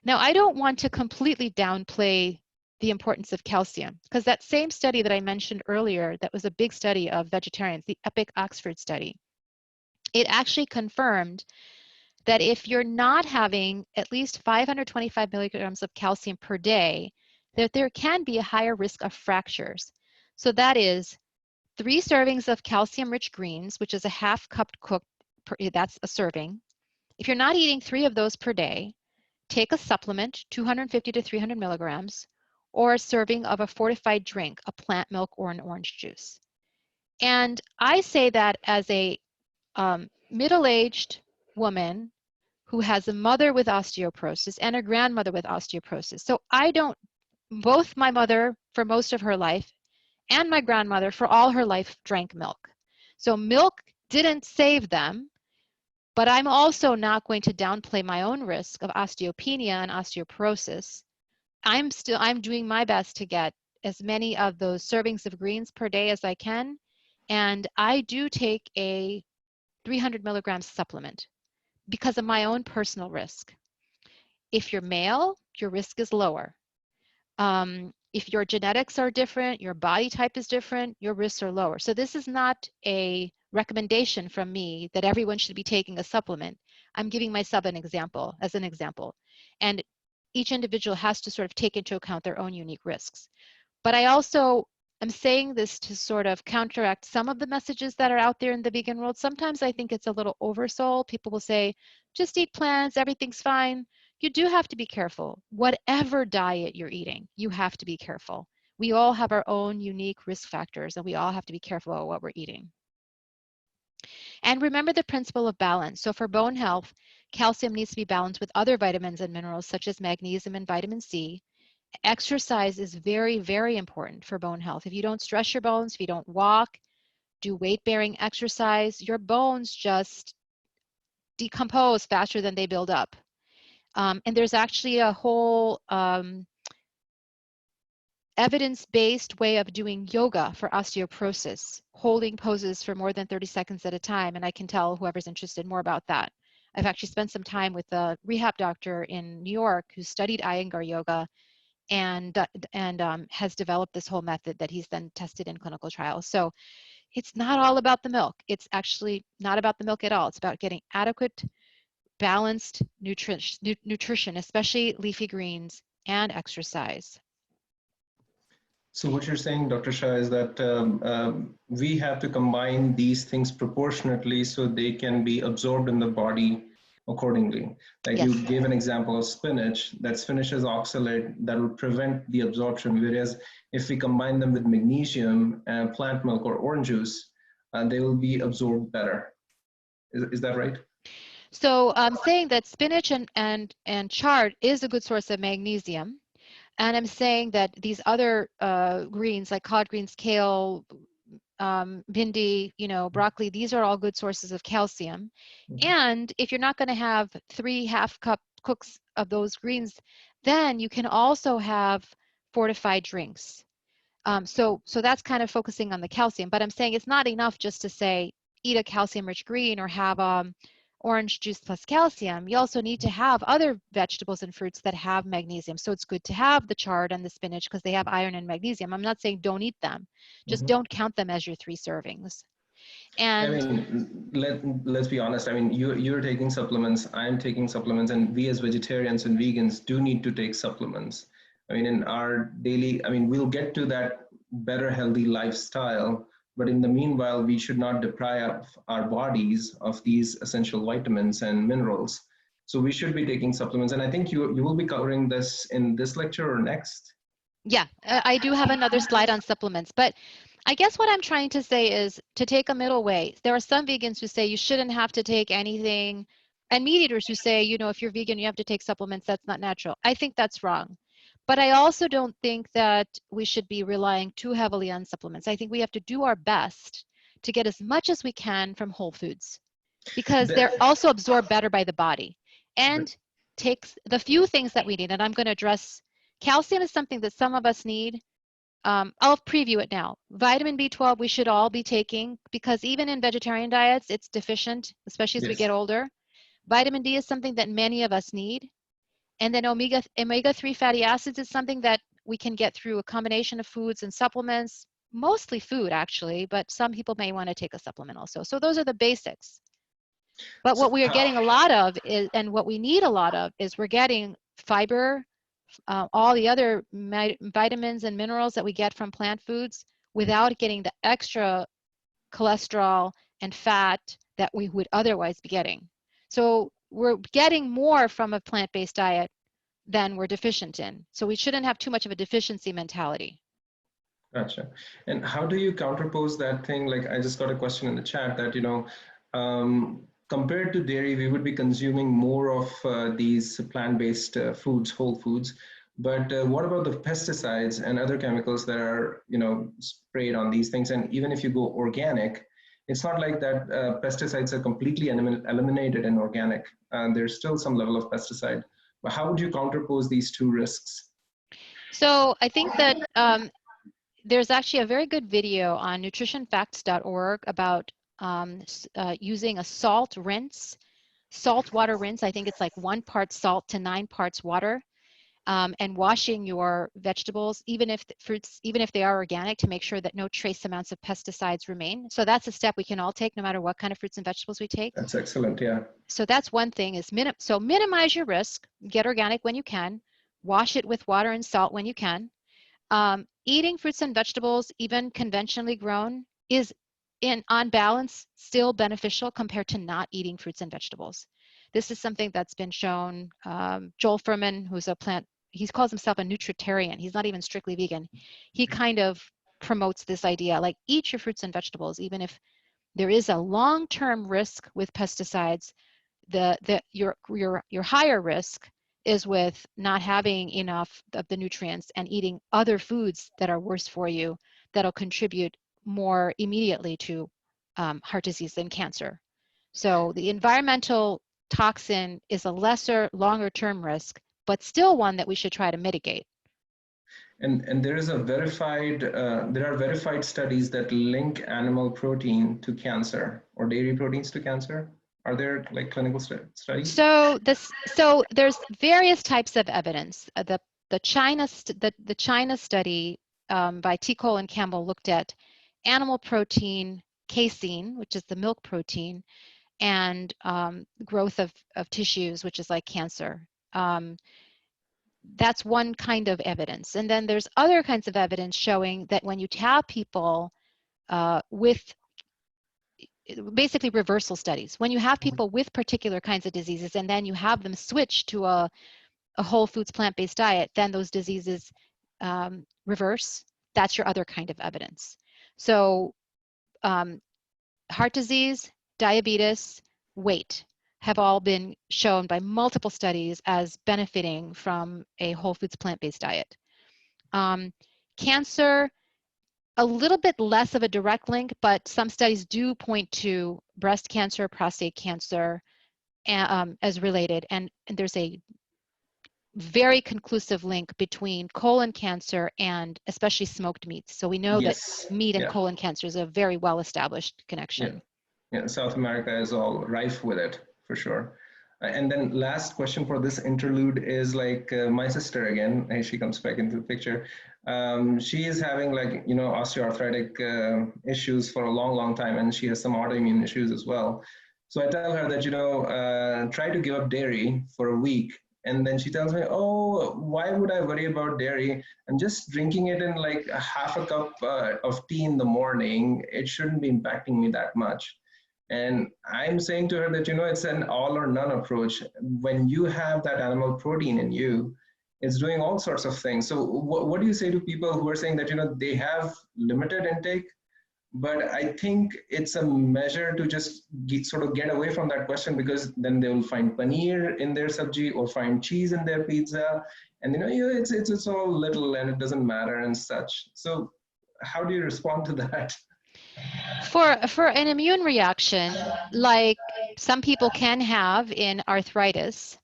Now, I don't want to completely downplay the importance of calcium, because that same study that I mentioned earlier, that was a big study of vegetarians, the EPIC Oxford study, it actually confirmed that if you're not having at least 525 milligrams of calcium per day, that there can be a higher risk of fractures. So that is 3 servings of calcium-rich greens, which is a half cup cooked, that's a serving. If you're not eating 3 of those per day, take a supplement, 250 to 300 milligrams, or a serving of a fortified drink, a plant milk or an orange juice. And I say that as a middle-aged woman who has a mother with osteoporosis and a grandmother with osteoporosis. So both my mother for most of her life and my grandmother for all her life drank milk. So milk didn't save them, but I'm also not going to downplay my own risk of osteopenia and osteoporosis. I'm doing my best to get as many of those servings of greens per day as I can. And I do take a 300 milligrams supplement because of my own personal risk. If you're male, your risk is lower. If your genetics are different, your body type is different, your risks are lower. So this is not a recommendation from me that everyone should be taking a supplement. I'm giving myself an example, as an example. And each individual has to sort of take into account their own unique risks. But I also am saying this to sort of counteract some of the messages that are out there in the vegan world. Sometimes I think it's a little oversold. People will say, just eat plants, everything's fine. You do have to be careful. Whatever diet you're eating, you have to be careful. We all have our own unique risk factors, and we all have to be careful about what we're eating. And remember the principle of balance. So for bone health, calcium needs to be balanced with other vitamins and minerals such as magnesium and vitamin C. Exercise is very, very important for bone health. If you don't stress your bones, if you don't walk, do weight-bearing exercise, your bones just decompose faster than they build up. And there's actually a whole evidence-based way of doing yoga for osteoporosis, holding poses for more than 30 seconds at a time. And I can tell whoever's interested more about that. I've actually spent some time with a rehab doctor in New York who studied Iyengar yoga and has developed this whole method that he's then tested in clinical trials. So it's not all about the milk. It's actually not about the milk at all. It's about getting adequate, balanced nutrition, especially leafy greens, and exercise. So what you're saying, Dr. Shah, is that we have to combine these things proportionately so they can be absorbed in the body accordingly. Like Yes. you gave an example of spinach, that spinach is oxalate that will prevent the absorption, whereas if we combine them with magnesium and plant milk or orange juice, they will be absorbed better. Is that right? So I'm saying that spinach and chard is a good source of magnesium. And I'm saying that these other greens like collard greens, kale, bindi, broccoli, these are all good sources of calcium. Mm-hmm. And if you're not going to have 3 half-cup cooks of those greens, then you can also have fortified drinks. So that's kind of focusing on the calcium. But I'm saying it's not enough just to say eat a calcium-rich green or have orange juice plus calcium. You also need to have other vegetables and fruits that have magnesium. So it's good to have the chard and the spinach because they have iron and magnesium. I'm not saying don't eat them, just don't count them as your 3 servings. And I mean, let's be honest. I mean, you're taking supplements, I'm taking supplements, and we as vegetarians and vegans do need to take supplements. I mean, in our daily, I mean, we'll get to that better healthy lifestyle, but in the meanwhile, we should not deprive our bodies of these essential vitamins and minerals. So we should be taking supplements. And I think you will be covering this in this lecture or next. yeah, I do have another slide on supplements, but I guess what I'm trying to say is to take a middle way. There are some vegans who say you shouldn't have to take anything, and meat eaters who say, if you're vegan, you have to take supplements. That's not natural. I think that's wrong. But I also don't think that we should be relying too heavily on supplements. I think we have to do our best to get as much as we can from whole foods because they're also absorbed better by the body and takes the few things that we need. And I'm going to address calcium is something that some of us need. I'll preview it now. Vitamin B12 we should all be taking because even in vegetarian diets, it's deficient, especially as we get older. Vitamin D is something that many of us need. And then omega-3 fatty acids is something that we can get through a combination of foods and supplements, mostly food actually, but some people may want to take a supplement also. So those are the basics. But what we are getting a lot of is, and what we need a lot of is we're getting fiber, all the other vitamins and minerals that we get from plant foods without getting the extra cholesterol and fat that we would otherwise be getting. So we're getting more from a plant-based diet than we're deficient in. So we shouldn't have too much of a deficiency mentality. Gotcha. And how do you counterpose that thing? Like I just got a question in the chat that, compared to dairy, we would be consuming more of these plant-based foods, whole foods. But what about the pesticides and other chemicals that are, sprayed on these things? And even if you go organic, it's not like that pesticides are completely eliminated in organic. There's still some level of pesticide. But how would you counterpose these two risks? So I think that there's actually a very good video on nutritionfacts.org about using a salt water rinse. I think it's like 1 part salt to 9 parts water, and washing your vegetables, even if they are organic, to make sure that no trace amounts of pesticides remain. So that's a step we can all take no matter what kind of fruits and vegetables we take. That's excellent, yeah. So that's one thing is minimize your risk, get organic when you can, wash it with water and salt when you can. Eating fruits and vegetables, even conventionally grown, is on balance still beneficial compared to not eating fruits and vegetables. This is something that's been shown. Joel Fuhrman, who's he calls himself a nutritarian. He's not even strictly vegan. He kind of promotes this idea, like eat your fruits and vegetables, even if there is a long-term risk with pesticides. Your higher risk is with not having enough of the nutrients and eating other foods that are worse for you, that'll contribute more immediately to heart disease than cancer. So the environmental toxin is a lesser, longer term risk, but still one that we should try to mitigate. And there is a there are verified studies that link animal protein to cancer or dairy proteins to cancer. Are there like clinical studies? So there's various types of evidence. The China study by T. Cole and Campbell looked at animal protein, casein, which is the milk protein, and growth of tissues, which is like cancer. That's one kind of evidence. And then there's other kinds of evidence showing that when you have people with basically reversal studies, when you have people with particular kinds of diseases and then you have them switch to a whole foods plant-based diet, then those diseases reverse. That's your other kind of evidence. So heart disease, diabetes, weight have all been shown by multiple studies as benefiting from a whole foods plant-based diet. Cancer, a little bit less of a direct link, but some studies do point to breast cancer, prostate cancer as related, and there's a very conclusive link between colon cancer and especially smoked meats. So we know that meat and colon cancer is a very well-established connection. Yeah, South America is all rife with it, for sure. And then last question for this interlude is like my sister again, and she comes back into the picture. She is having like, osteoarthritic issues for a long, long time, and she has some autoimmune issues as well. So I tell her that, try to give up dairy for a week. And then she tells me, oh, why would I worry about dairy? I'm just drinking it in like a half a cup of tea in the morning. It shouldn't be impacting me that much. And I'm saying to her that, it's an all or none approach. When you have that animal protein in you, it's doing all sorts of things. So what do you say to people who are saying that, they have limited intake, but I think it's a measure to just sort of get away from that question, because then they will find paneer in their sabji or find cheese in their pizza. And, it's all little and it doesn't matter and such. So how do you respond to that? For an immune reaction, like some people can have in arthritis,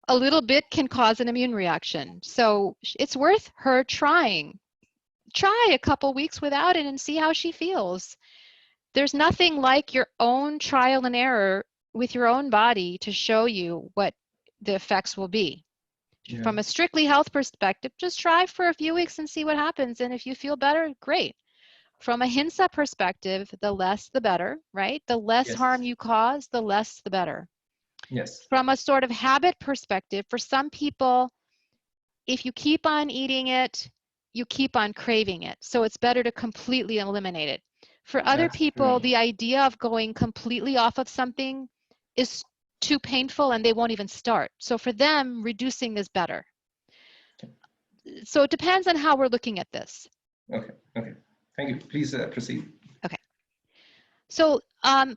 a little bit can cause an immune reaction. So it's worth her trying. try a couple weeks without it and see how she feels. There's nothing like your own trial and error with your own body to show you what the effects will be. Yeah. From a strictly health perspective, just try for a few weeks and see what happens. And if you feel better, great. From a Ahimsa perspective, the less the better, right? The less Yes. harm you cause, the less the better. Yes. From a sort of habit perspective, for some people, if you keep on eating it, you keep on craving it. So it's better to completely eliminate it. For other That's people, true. the idea of going completely off of something is too painful and they won't even start. So for them, reducing is better. So it depends on how we're looking at this. Okay. Okay. Thank you. Please proceed. Okay. So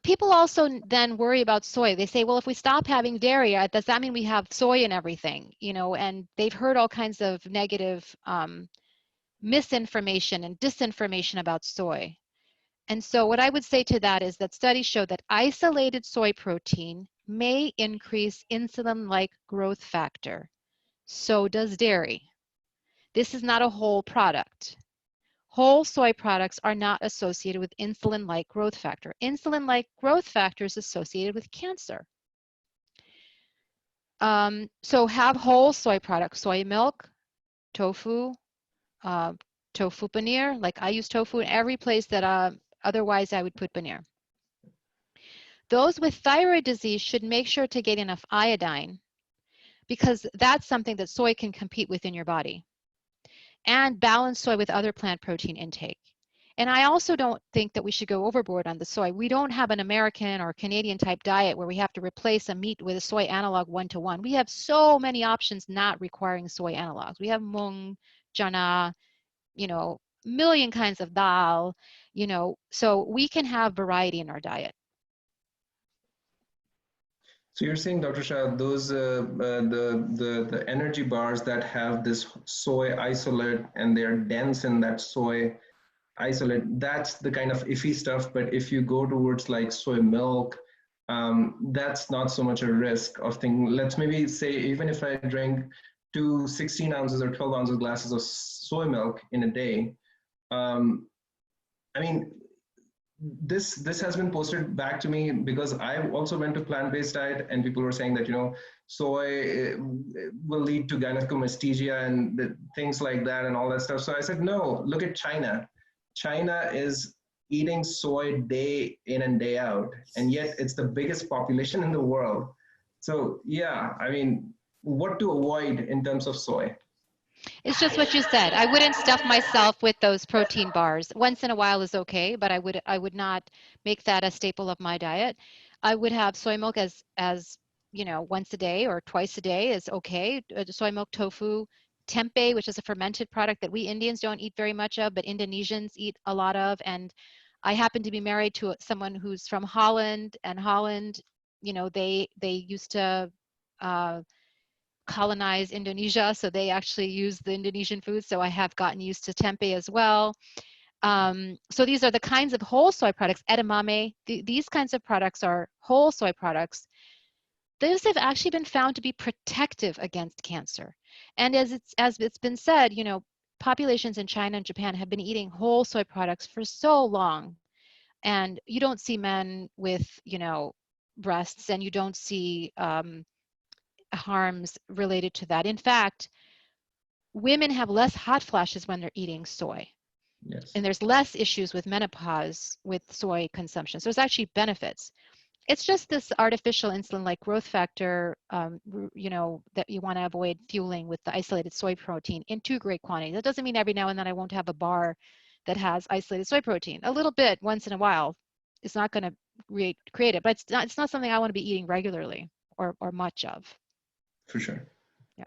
people also then worry about soy. They say, well, if we stop having dairy, does that mean we have soy in everything? You know, and they've heard all kinds of negative misinformation and disinformation about soy. And so what I would say to that is that studies show that isolated soy protein may increase insulin-like growth factor. So does dairy. This is not a whole product. Whole soy products are not associated with insulin-like growth factor. Insulin-like growth factor is associated with cancer. So have whole soy products, soy milk, tofu, tofu paneer. Like I use tofu in every place that otherwise I would put paneer. Those with thyroid disease should make sure to get enough iodine because that's something that soy can compete with in your body. And balance soy with other plant protein intake. And I also don't think that we should go overboard on the soy. We don't have an American or Canadian type diet where we have to replace a meat with a soy analog 1-to-1. We have so many options not requiring soy analogs. We have mung, jana, you know, million kinds of dal, you know, so we can have variety in our diet. So you're saying, Dr. Shah, those the energy bars that have this soy isolate and they're dense in that soy isolate, that's the kind of iffy stuff. But if you go towards like soy milk, that's not so much a risk of thing. Let's maybe say even if I drink 16 ounces or 12 ounces glasses of soy milk in a day, I mean, this has been posted back to me because I also went to plant-based diet and people were saying that, you know, soy will lead to gynecomastia and things like that and all that stuff. So I said, no, look at China. China is eating soy day in and day out, and yet it's the biggest population in the world. So yeah, I mean, what to avoid in terms of soy? It's just what you said. I wouldn't stuff myself with those protein bars. Once in a while is okay, but I would not make that a staple of my diet. I would have soy milk as you know, once a day or twice a day is okay. Soy milk, tofu, tempeh, which is a fermented product that we Indians don't eat very much of, but Indonesians eat a lot of. And I happen to be married to someone who's from Holland, and Holland, you know, they used to colonize Indonesia, so they actually use the Indonesian food. So I have gotten used to tempeh as well. So these are the kinds of whole soy products. Edamame, these kinds of products are whole soy products. Those have actually been found to be protective against cancer. And as it's been said, you know, populations in China and Japan have been eating whole soy products for so long, and you don't see men with, you know, breasts, and you don't see harms related to that. In fact, women have less hot flashes when they're eating soy. Yes. And there's less issues with menopause with soy consumption. So there's actually benefits. It's just this artificial insulin-like growth factor, you know, that you want to avoid fueling with the isolated soy protein in too great quantities. That doesn't mean every now and then I won't have a bar that has isolated soy protein. A little bit once in a while is not going to create it, but it's not something I want to be eating regularly or much of. For sure. Yeah.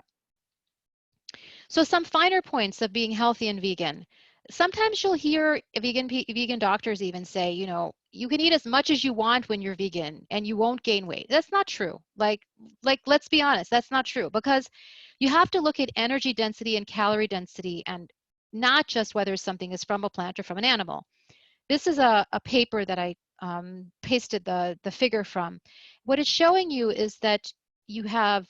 So some finer points of being healthy and vegan. Sometimes you'll hear vegan doctors even say, you know, you can eat as much as you want when you're vegan and you won't gain weight. That's not true. Like let's be honest, that's not true, because you have to look at energy density and calorie density, and not just whether something is from a plant or from an animal. This is a paper that I pasted the figure from. What it's showing you is that you have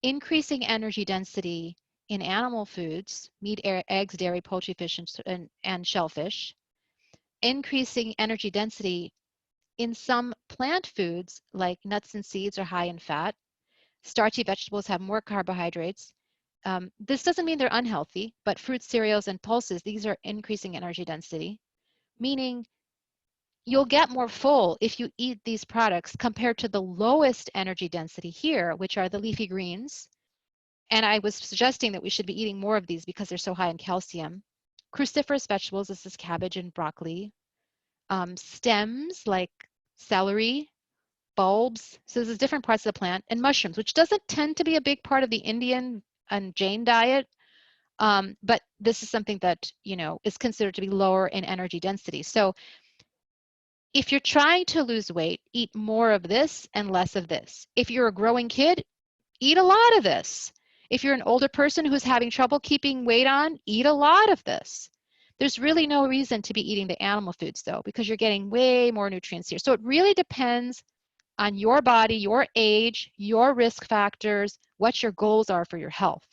increasing energy density in animal foods, meat, eggs, dairy, poultry, fish, and shellfish, increasing energy density in some plant foods like nuts and seeds are high in fat. Starchy vegetables have more carbohydrates. This doesn't mean they're unhealthy, but fruits, cereals, and pulses, these are increasing energy density, meaning you'll get more full if you eat these products compared to the lowest energy density here, which are the leafy greens. And I was suggesting that we should be eating more of these because they're so high in calcium. Cruciferous vegetables, this is cabbage and broccoli. Stems like celery, bulbs, so this is different parts of the plant, and mushrooms, which doesn't tend to be a big part of the Indian and Jain diet, but this is something that, you know, is considered to be lower in energy density. So if you're trying to lose weight, eat more of this and less of this. If you're a growing kid, eat a lot of this. If you're an older person who's having trouble keeping weight on, eat a lot of this. There's really no reason to be eating the animal foods though, because you're getting way more nutrients here. So it really depends on your body, your age, your risk factors, what your goals are for your health.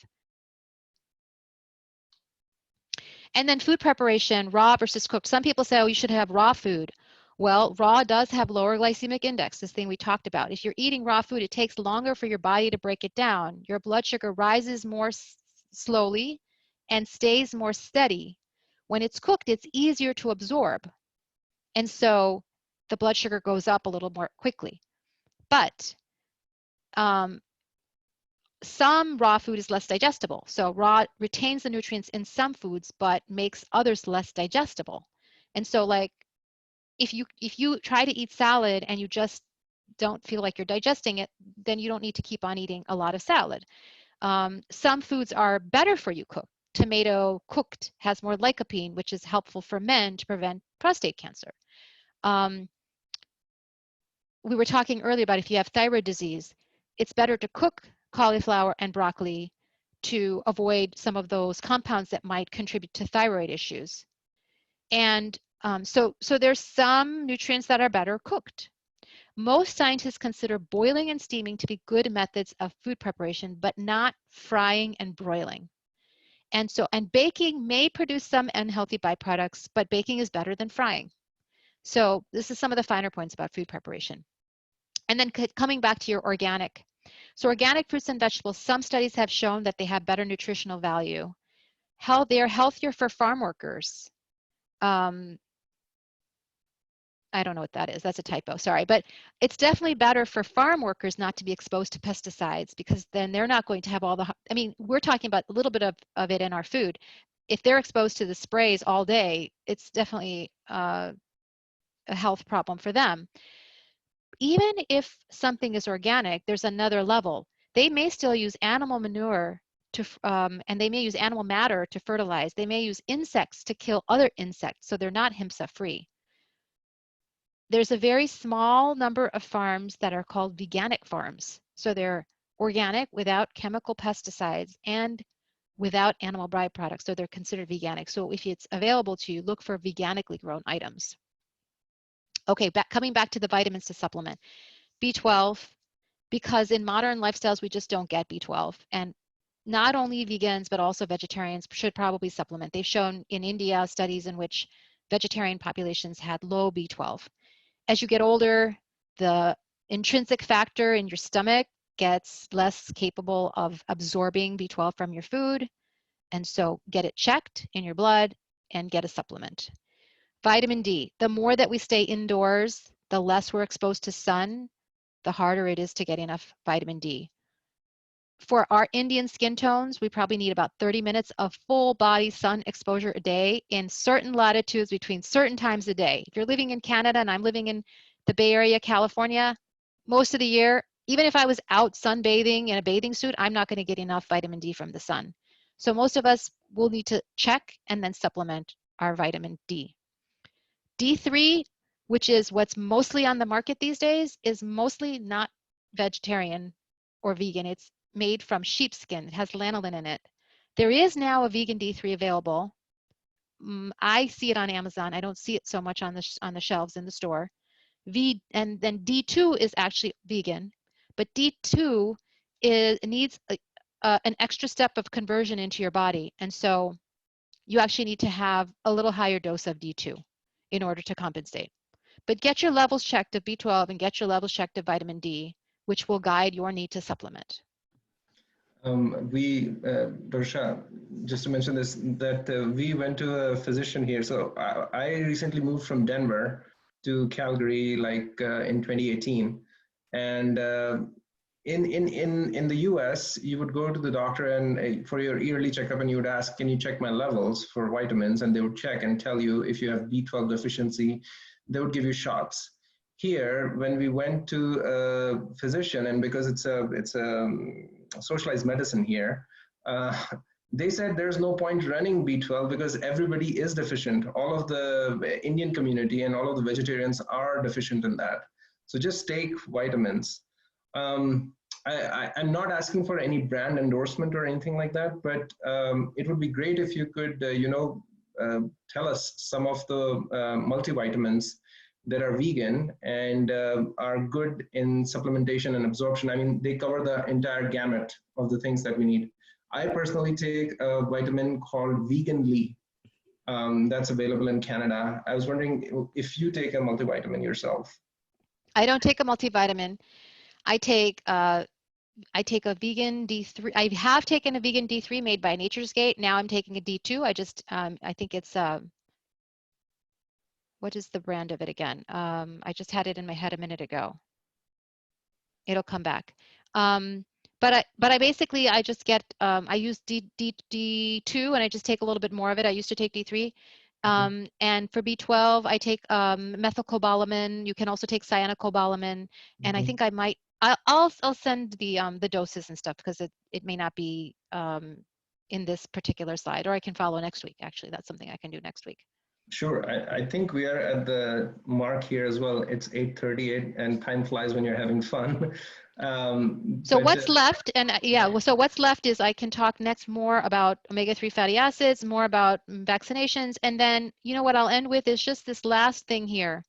And then food preparation, raw versus cooked. Some people say, oh, you should have raw food. Well, raw does have lower glycemic index, this thing we talked about. If you're eating raw food, it takes longer for your body to break it down. Your blood sugar rises more slowly and stays more steady. When it's cooked, it's easier to absorb. And so the blood sugar goes up a little more quickly. But some raw food is less digestible. So raw retains the nutrients in some foods, but makes others less digestible. And so like, if you try to eat salad and you just don't feel like you're digesting it, then you don't need to keep on eating a lot of salad. Some foods are better for you cooked. Tomato cooked has more lycopene, which is helpful for men to prevent prostate cancer. We were talking earlier about if you have thyroid disease, it's better to cook cauliflower and broccoli to avoid some of those compounds that might contribute to thyroid issues. And so there's some nutrients that are better cooked. Most scientists consider boiling and steaming to be good methods of food preparation, but not frying and broiling. And baking may produce some unhealthy byproducts, but baking is better than frying. So this is some of the finer points about food preparation. And then coming back to your organic. So organic fruits and vegetables, some studies have shown that they have better nutritional value. They are healthier for farm workers. I don't know what that is. That's a typo, sorry. But it's definitely better for farm workers not to be exposed to pesticides, because then they're not going to have all the, I mean, we're talking about a little bit of it in our food. If they're exposed to the sprays all day, it's definitely a health problem for them. Even if something is organic, there's another level. They may still use animal manure to, and they may use animal matter to fertilize. They may use insects to kill other insects, so they're not Ahimsa free. There's a very small number of farms that are called veganic farms. So they're organic without chemical pesticides and without animal byproducts. So they're considered veganic. So if it's available to you, look for veganically grown items. Okay, coming back to the vitamins to supplement. B12, because in modern lifestyles, we just don't get B12. And not only vegans, but also vegetarians should probably supplement. They've shown in India studies in which vegetarian populations had low B12. As you get older, the intrinsic factor in your stomach gets less capable of absorbing B12 from your food. And so get it checked in your blood and get a supplement. Vitamin D, the more that we stay indoors, the less we're exposed to sun, the harder it is to get enough vitamin D. For our Indian skin tones, we probably need about 30 minutes of full body sun exposure a day in certain latitudes between certain times a day. If you're living in Canada and I'm living in the Bay Area, California, most of the year, even if I was out sunbathing in a bathing suit, I'm not going to get enough vitamin D from the sun. So most of us will need to check and then supplement our vitamin D. D3, which is what's mostly on the market these days, is mostly not vegetarian or vegan. It's made from sheepskin. It has lanolin in it. There is now a vegan D3 available. I see it on Amazon. I don't see it so much on the shelves in the store. And then D2 is actually vegan, but D2 needs an extra step of conversion into your body. And so you actually need to have a little higher dose of D2 in order to compensate. But get your levels checked of B12 and get your levels checked of vitamin D, which will guide your need to supplement. Dr. Shah, just to mention this, that we went to a physician here. So I recently moved from Denver to Calgary, like in 2018. And in the US, you would go to the doctor and for your yearly checkup, and you would ask, can you check my levels for vitamins? And they would check and tell you if you have B12 deficiency. They would give you shots. Here, when we went to a physician, and because it's a socialized medicine here, they said there's no point running B12 because everybody is deficient. All of the Indian community and all of the vegetarians are deficient in that. So just take vitamins. I'm not asking for any brand endorsement or anything like that, but it would be great if you could, tell us some of the multivitamins that are vegan and are good in supplementation and absorption. I mean, they cover the entire gamut of the things that we need. I personally take a vitamin called Vegan Lee. That's available in Canada. I was wondering if you take a multivitamin yourself. I don't take a multivitamin. I take a vegan D3. I have taken a vegan D3 made by Nature's Gate. Now I'm taking a D2. I think it's what is the brand of it again? I just had it in my head a minute ago. It'll come back. But I basically, I just get, I use D2 and I just take a little bit more of it. I used to take D3. And for B12, I take methylcobalamin. You can also take cyanocobalamin. And I think I might, I'll send the doses and stuff because it may not be in this particular slide, or I can follow next week. Actually, that's something I can do next week. Sure. I think we are at the mark here as well. It's 8:38 and time flies when you're having fun. So what's left, and so what's left is I can talk next more about omega-3 fatty acids, more about vaccinations, and then, you know, what I'll end with is just this last thing here.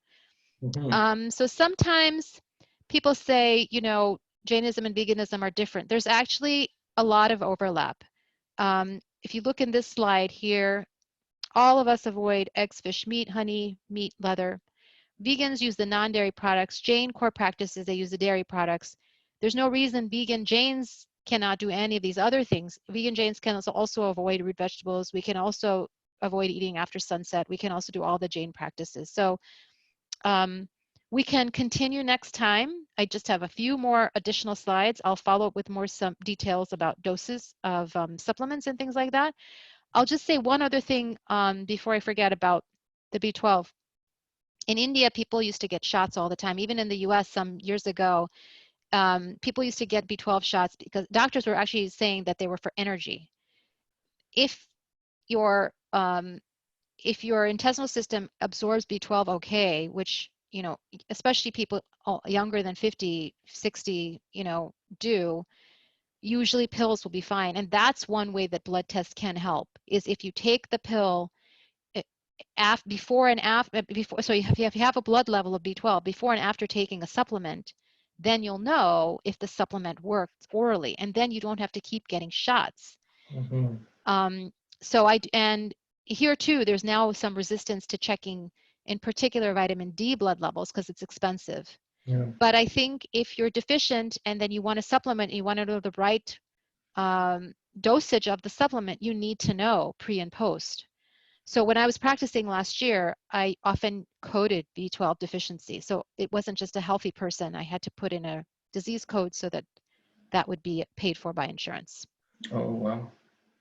So sometimes people say, you know, Jainism and veganism are different. There's actually a lot of overlap. If you look in this slide here, all of us avoid eggs, fish, meat, honey, meat, leather. Vegans use the non-dairy products. Jain core practices, they use the dairy products. There's no reason vegan Jains cannot do any of these other things. Vegan Jains can also avoid root vegetables. We can also avoid eating after sunset. We can also do all the Jain practices. So we can continue next time. I just have a few more additional slides. I'll follow up with some details about doses of supplements and things like that. I'll just say one other thing before I forget about the B12. In India, people used to get shots all the time. Even in the US some years ago, people used to get B12 shots because doctors were actually saying that they were for energy. If your intestinal system absorbs B12 okay, which, you know, especially people younger than 50, 60, you know, do, usually pills will be fine. And that's one way that blood tests can help, is if you take the pill before and after, so if you have a blood level of B12 before and after taking a supplement, then you'll know if the supplement works orally, and then you don't have to keep getting shots. And here too, there's now some resistance to checking, in particular, vitamin D blood levels because it's expensive. Yeah. But I think if you're deficient and then you want to supplement, and you want to know the right dosage of the supplement, you need to know pre and post. So when I was practicing last year, I often coded B12 deficiency. So it wasn't just a healthy person. I had to put in a disease code so that that would be paid for by insurance. Oh, wow.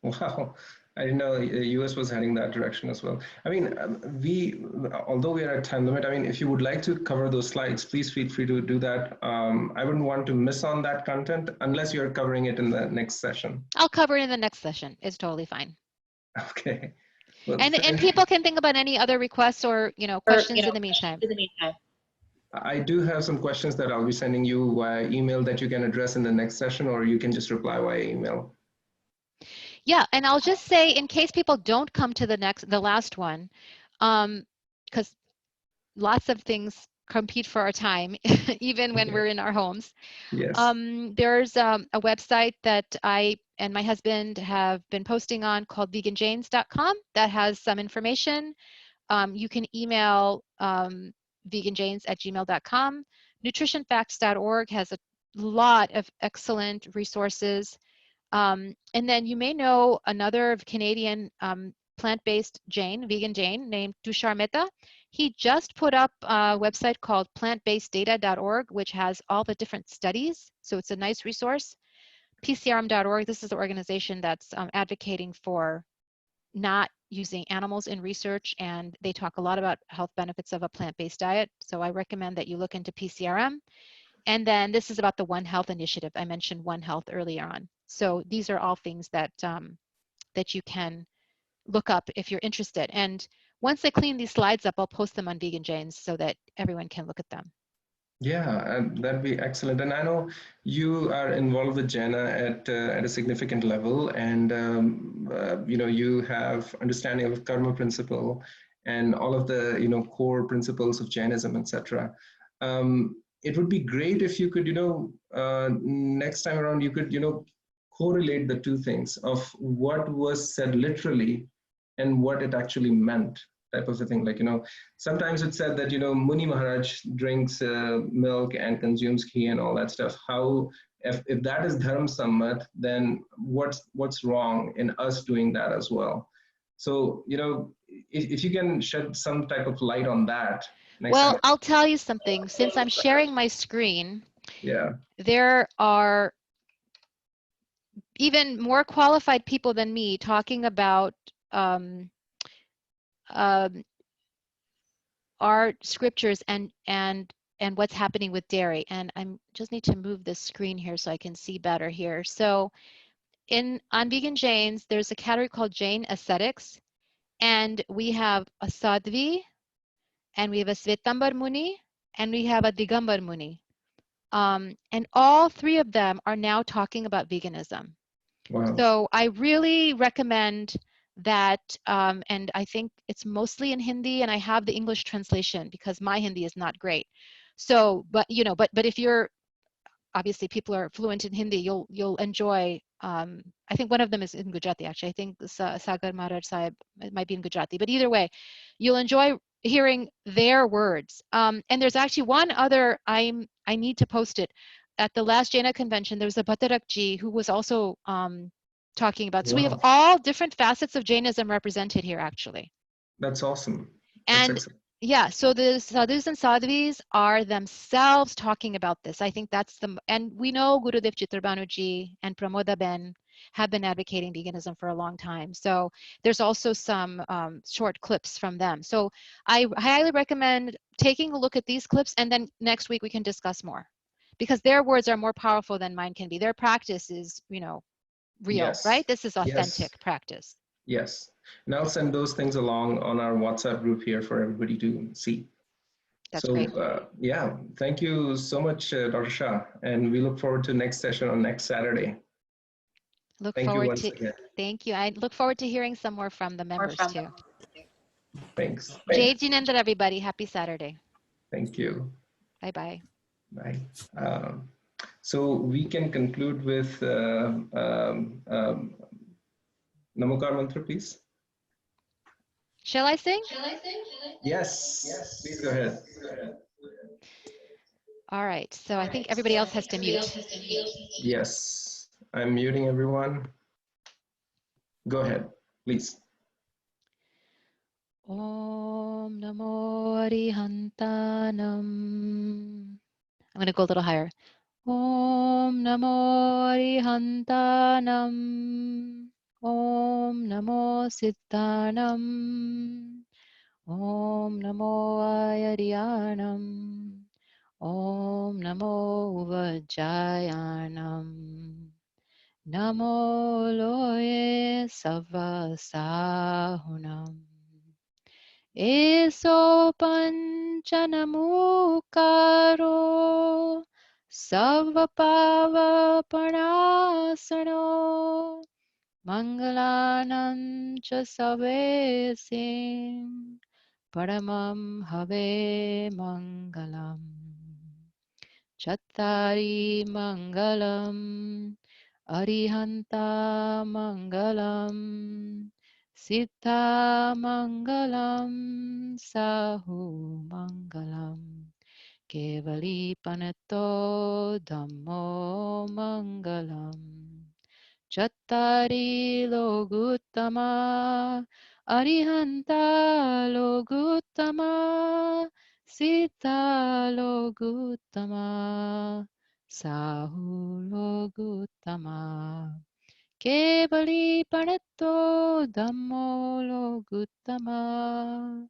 Wow. I didn't know the US was heading that direction as well. I mean, although we are at time limit, I mean, if you would like to cover those slides, please feel free to do that. I wouldn't want to miss on that content unless you're covering it in the next session. I'll cover it in the next session. It's totally fine. Okay. Well, and people can think about any other requests or, you know, questions in the meantime. I do have some questions that I'll be sending you via email that you can address in the next session, or you can just reply via email. Yeah, and I'll just say, in case people don't come to the last one, because lots of things compete for our time, even when we're in our homes. Yes. There's a website that I and my husband have been posting on called veganjains.com that has some information. You can email veganjains@gmail.com. Nutritionfacts.org has a lot of excellent resources. And then you may know another Canadian plant-based Jain, vegan Jain, named Tushar Mehta. He just put up a website called plantbaseddata.org, which has all the different studies. So it's a nice resource. PCRM.org, this is the organization that's advocating for not using animals in research, and they talk a lot about health benefits of a plant-based diet. So I recommend that you look into PCRM. And then this is about the One Health initiative. I mentioned One Health earlier on. So these are all things that that you can look up if you're interested. And once I clean these slides up, I'll post them on Vegan Jains so that everyone can look at them. Yeah, that'd be excellent. And I know you are involved with Jina at a significant level, and you know, you have understanding of karma principle and all of the, you know, core principles of Jainism, etc. It would be great if you could, you know, next time around, you could, you know, correlate the two things of what was said literally and what it actually meant, type of a thing. Like, you know, sometimes it's said that, you know, Muni Maharaj drinks milk and consumes ghee and all that stuff. How, if that is dharm sammat, then what's wrong in us doing that as well? So, you know, if you can shed some type of light on that. Well, I'll tell you something. Since I'm sharing my screen, yeah, there are even more qualified people than me talking about our scriptures and what's happening with dairy. And I'm just need to move this screen here so I can see better here. So on Vegan Jains, there's a category called Jain Ascetics, and we have a Sadhvi, and we have a Svetambar Muni, and we have a Digambar Muni. And all three of them are now talking about veganism. wow. So I really recommend that, and I think it's mostly in Hindi, and I have the English translation because my Hindi is not great. So, but you know, but if you're, obviously people are fluent in Hindi, you'll enjoy. I think one of them is in Gujarati actually. I think Sagar Maharaj Sahib might be in Gujarati, but either way, you'll enjoy hearing their words. And there's actually one other, I need to post it. At the last Jaina convention, there was a Bhattarakji who was also talking about. So we have all different facets of Jainism represented here actually. That's awesome. And That's yeah, so the sadhus and sadhvis are themselves talking about this. I think that's and we know Gurudev Chitrabanuji and Pramoda Ben have been advocating veganism for a long time. So there's also some short clips from them. So I highly recommend taking a look at these clips, and then next week we can discuss more, because their words are more powerful than mine can be. Their practice is, you know, real, yes. right? This is authentic practice. Yes. And I'll send those things along on our WhatsApp group here for everybody to see. That's great. Yeah, thank you so much, Dr. Shah. And we look forward to next session on next Saturday. Thank you. I look forward to hearing some more from the members too. Thanks. Jai Jinendra, everybody. Happy Saturday. Thank you. Bye-bye. Bye. So we can conclude with Namokar Mantra, please. Shall I sing? Yes. Please go ahead. All right. So I think everybody else has to mute. Yes. I'm muting everyone. Go ahead, please. Om Namo Arihantanam. I'm going to go a little higher. Om Namo Arihantanam. Om Namo Siddhanam. Om Namo Ayariyanam. Om Namo Vajjayanam. Namo Loye Savasahunam. Eso Panchanamukaro Savapava Panasano Mangalanam Cha Savesim Paramam Have Mangalam Chattari Mangalam Arihanta Mangalam, Siddha Mangalam, Sahu Mangalam, Kevali Panato Dhammo Mangalam. Chattari Loguttama, Arihanta Loguttama, Siddha Loguttama, Sahu Loguttama, Kevali Panatto Dhammo Loguttama,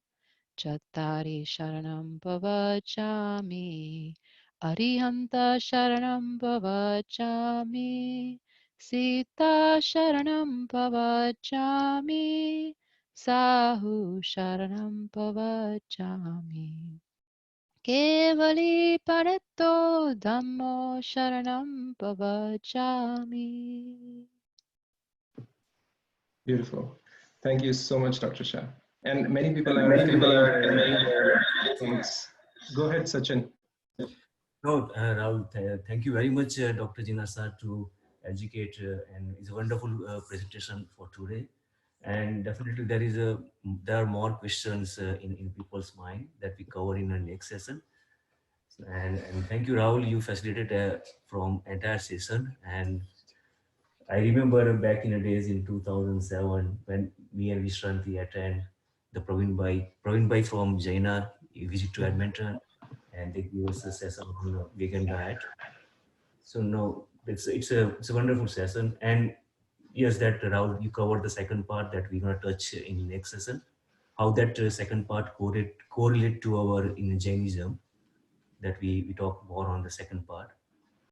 Chattari Sharanam Bhavachami, Arihanta Sharanam Bhavachami, Sita Sharanam Bhavachami, Sahu Sharanam Bhavachami. Kevali Paretto Dhammo Sharanam Bhavachami. Beautiful. Thank you so much, Dr. Shah. And many people are conveying their thanks. Go ahead, Sachin. No, Rahul, thank you very much, Dr. Jina sir, to educate, and it's a wonderful presentation for today. And definitely there are more questions in people's mind that we cover in the next session. And thank you, Rahul. You facilitated from entire session. And I remember back in the days in 2007 when me and Vishranti attend the Praveen Bhai from Jaina, he visit to Edmonton, and they give us a session on vegan diet. So no, it's a wonderful session. And yes, that Rahul, you covered the second part that we're gonna touch in the next session. How that second part correlate to our in Jainism, that we talk more on the second part.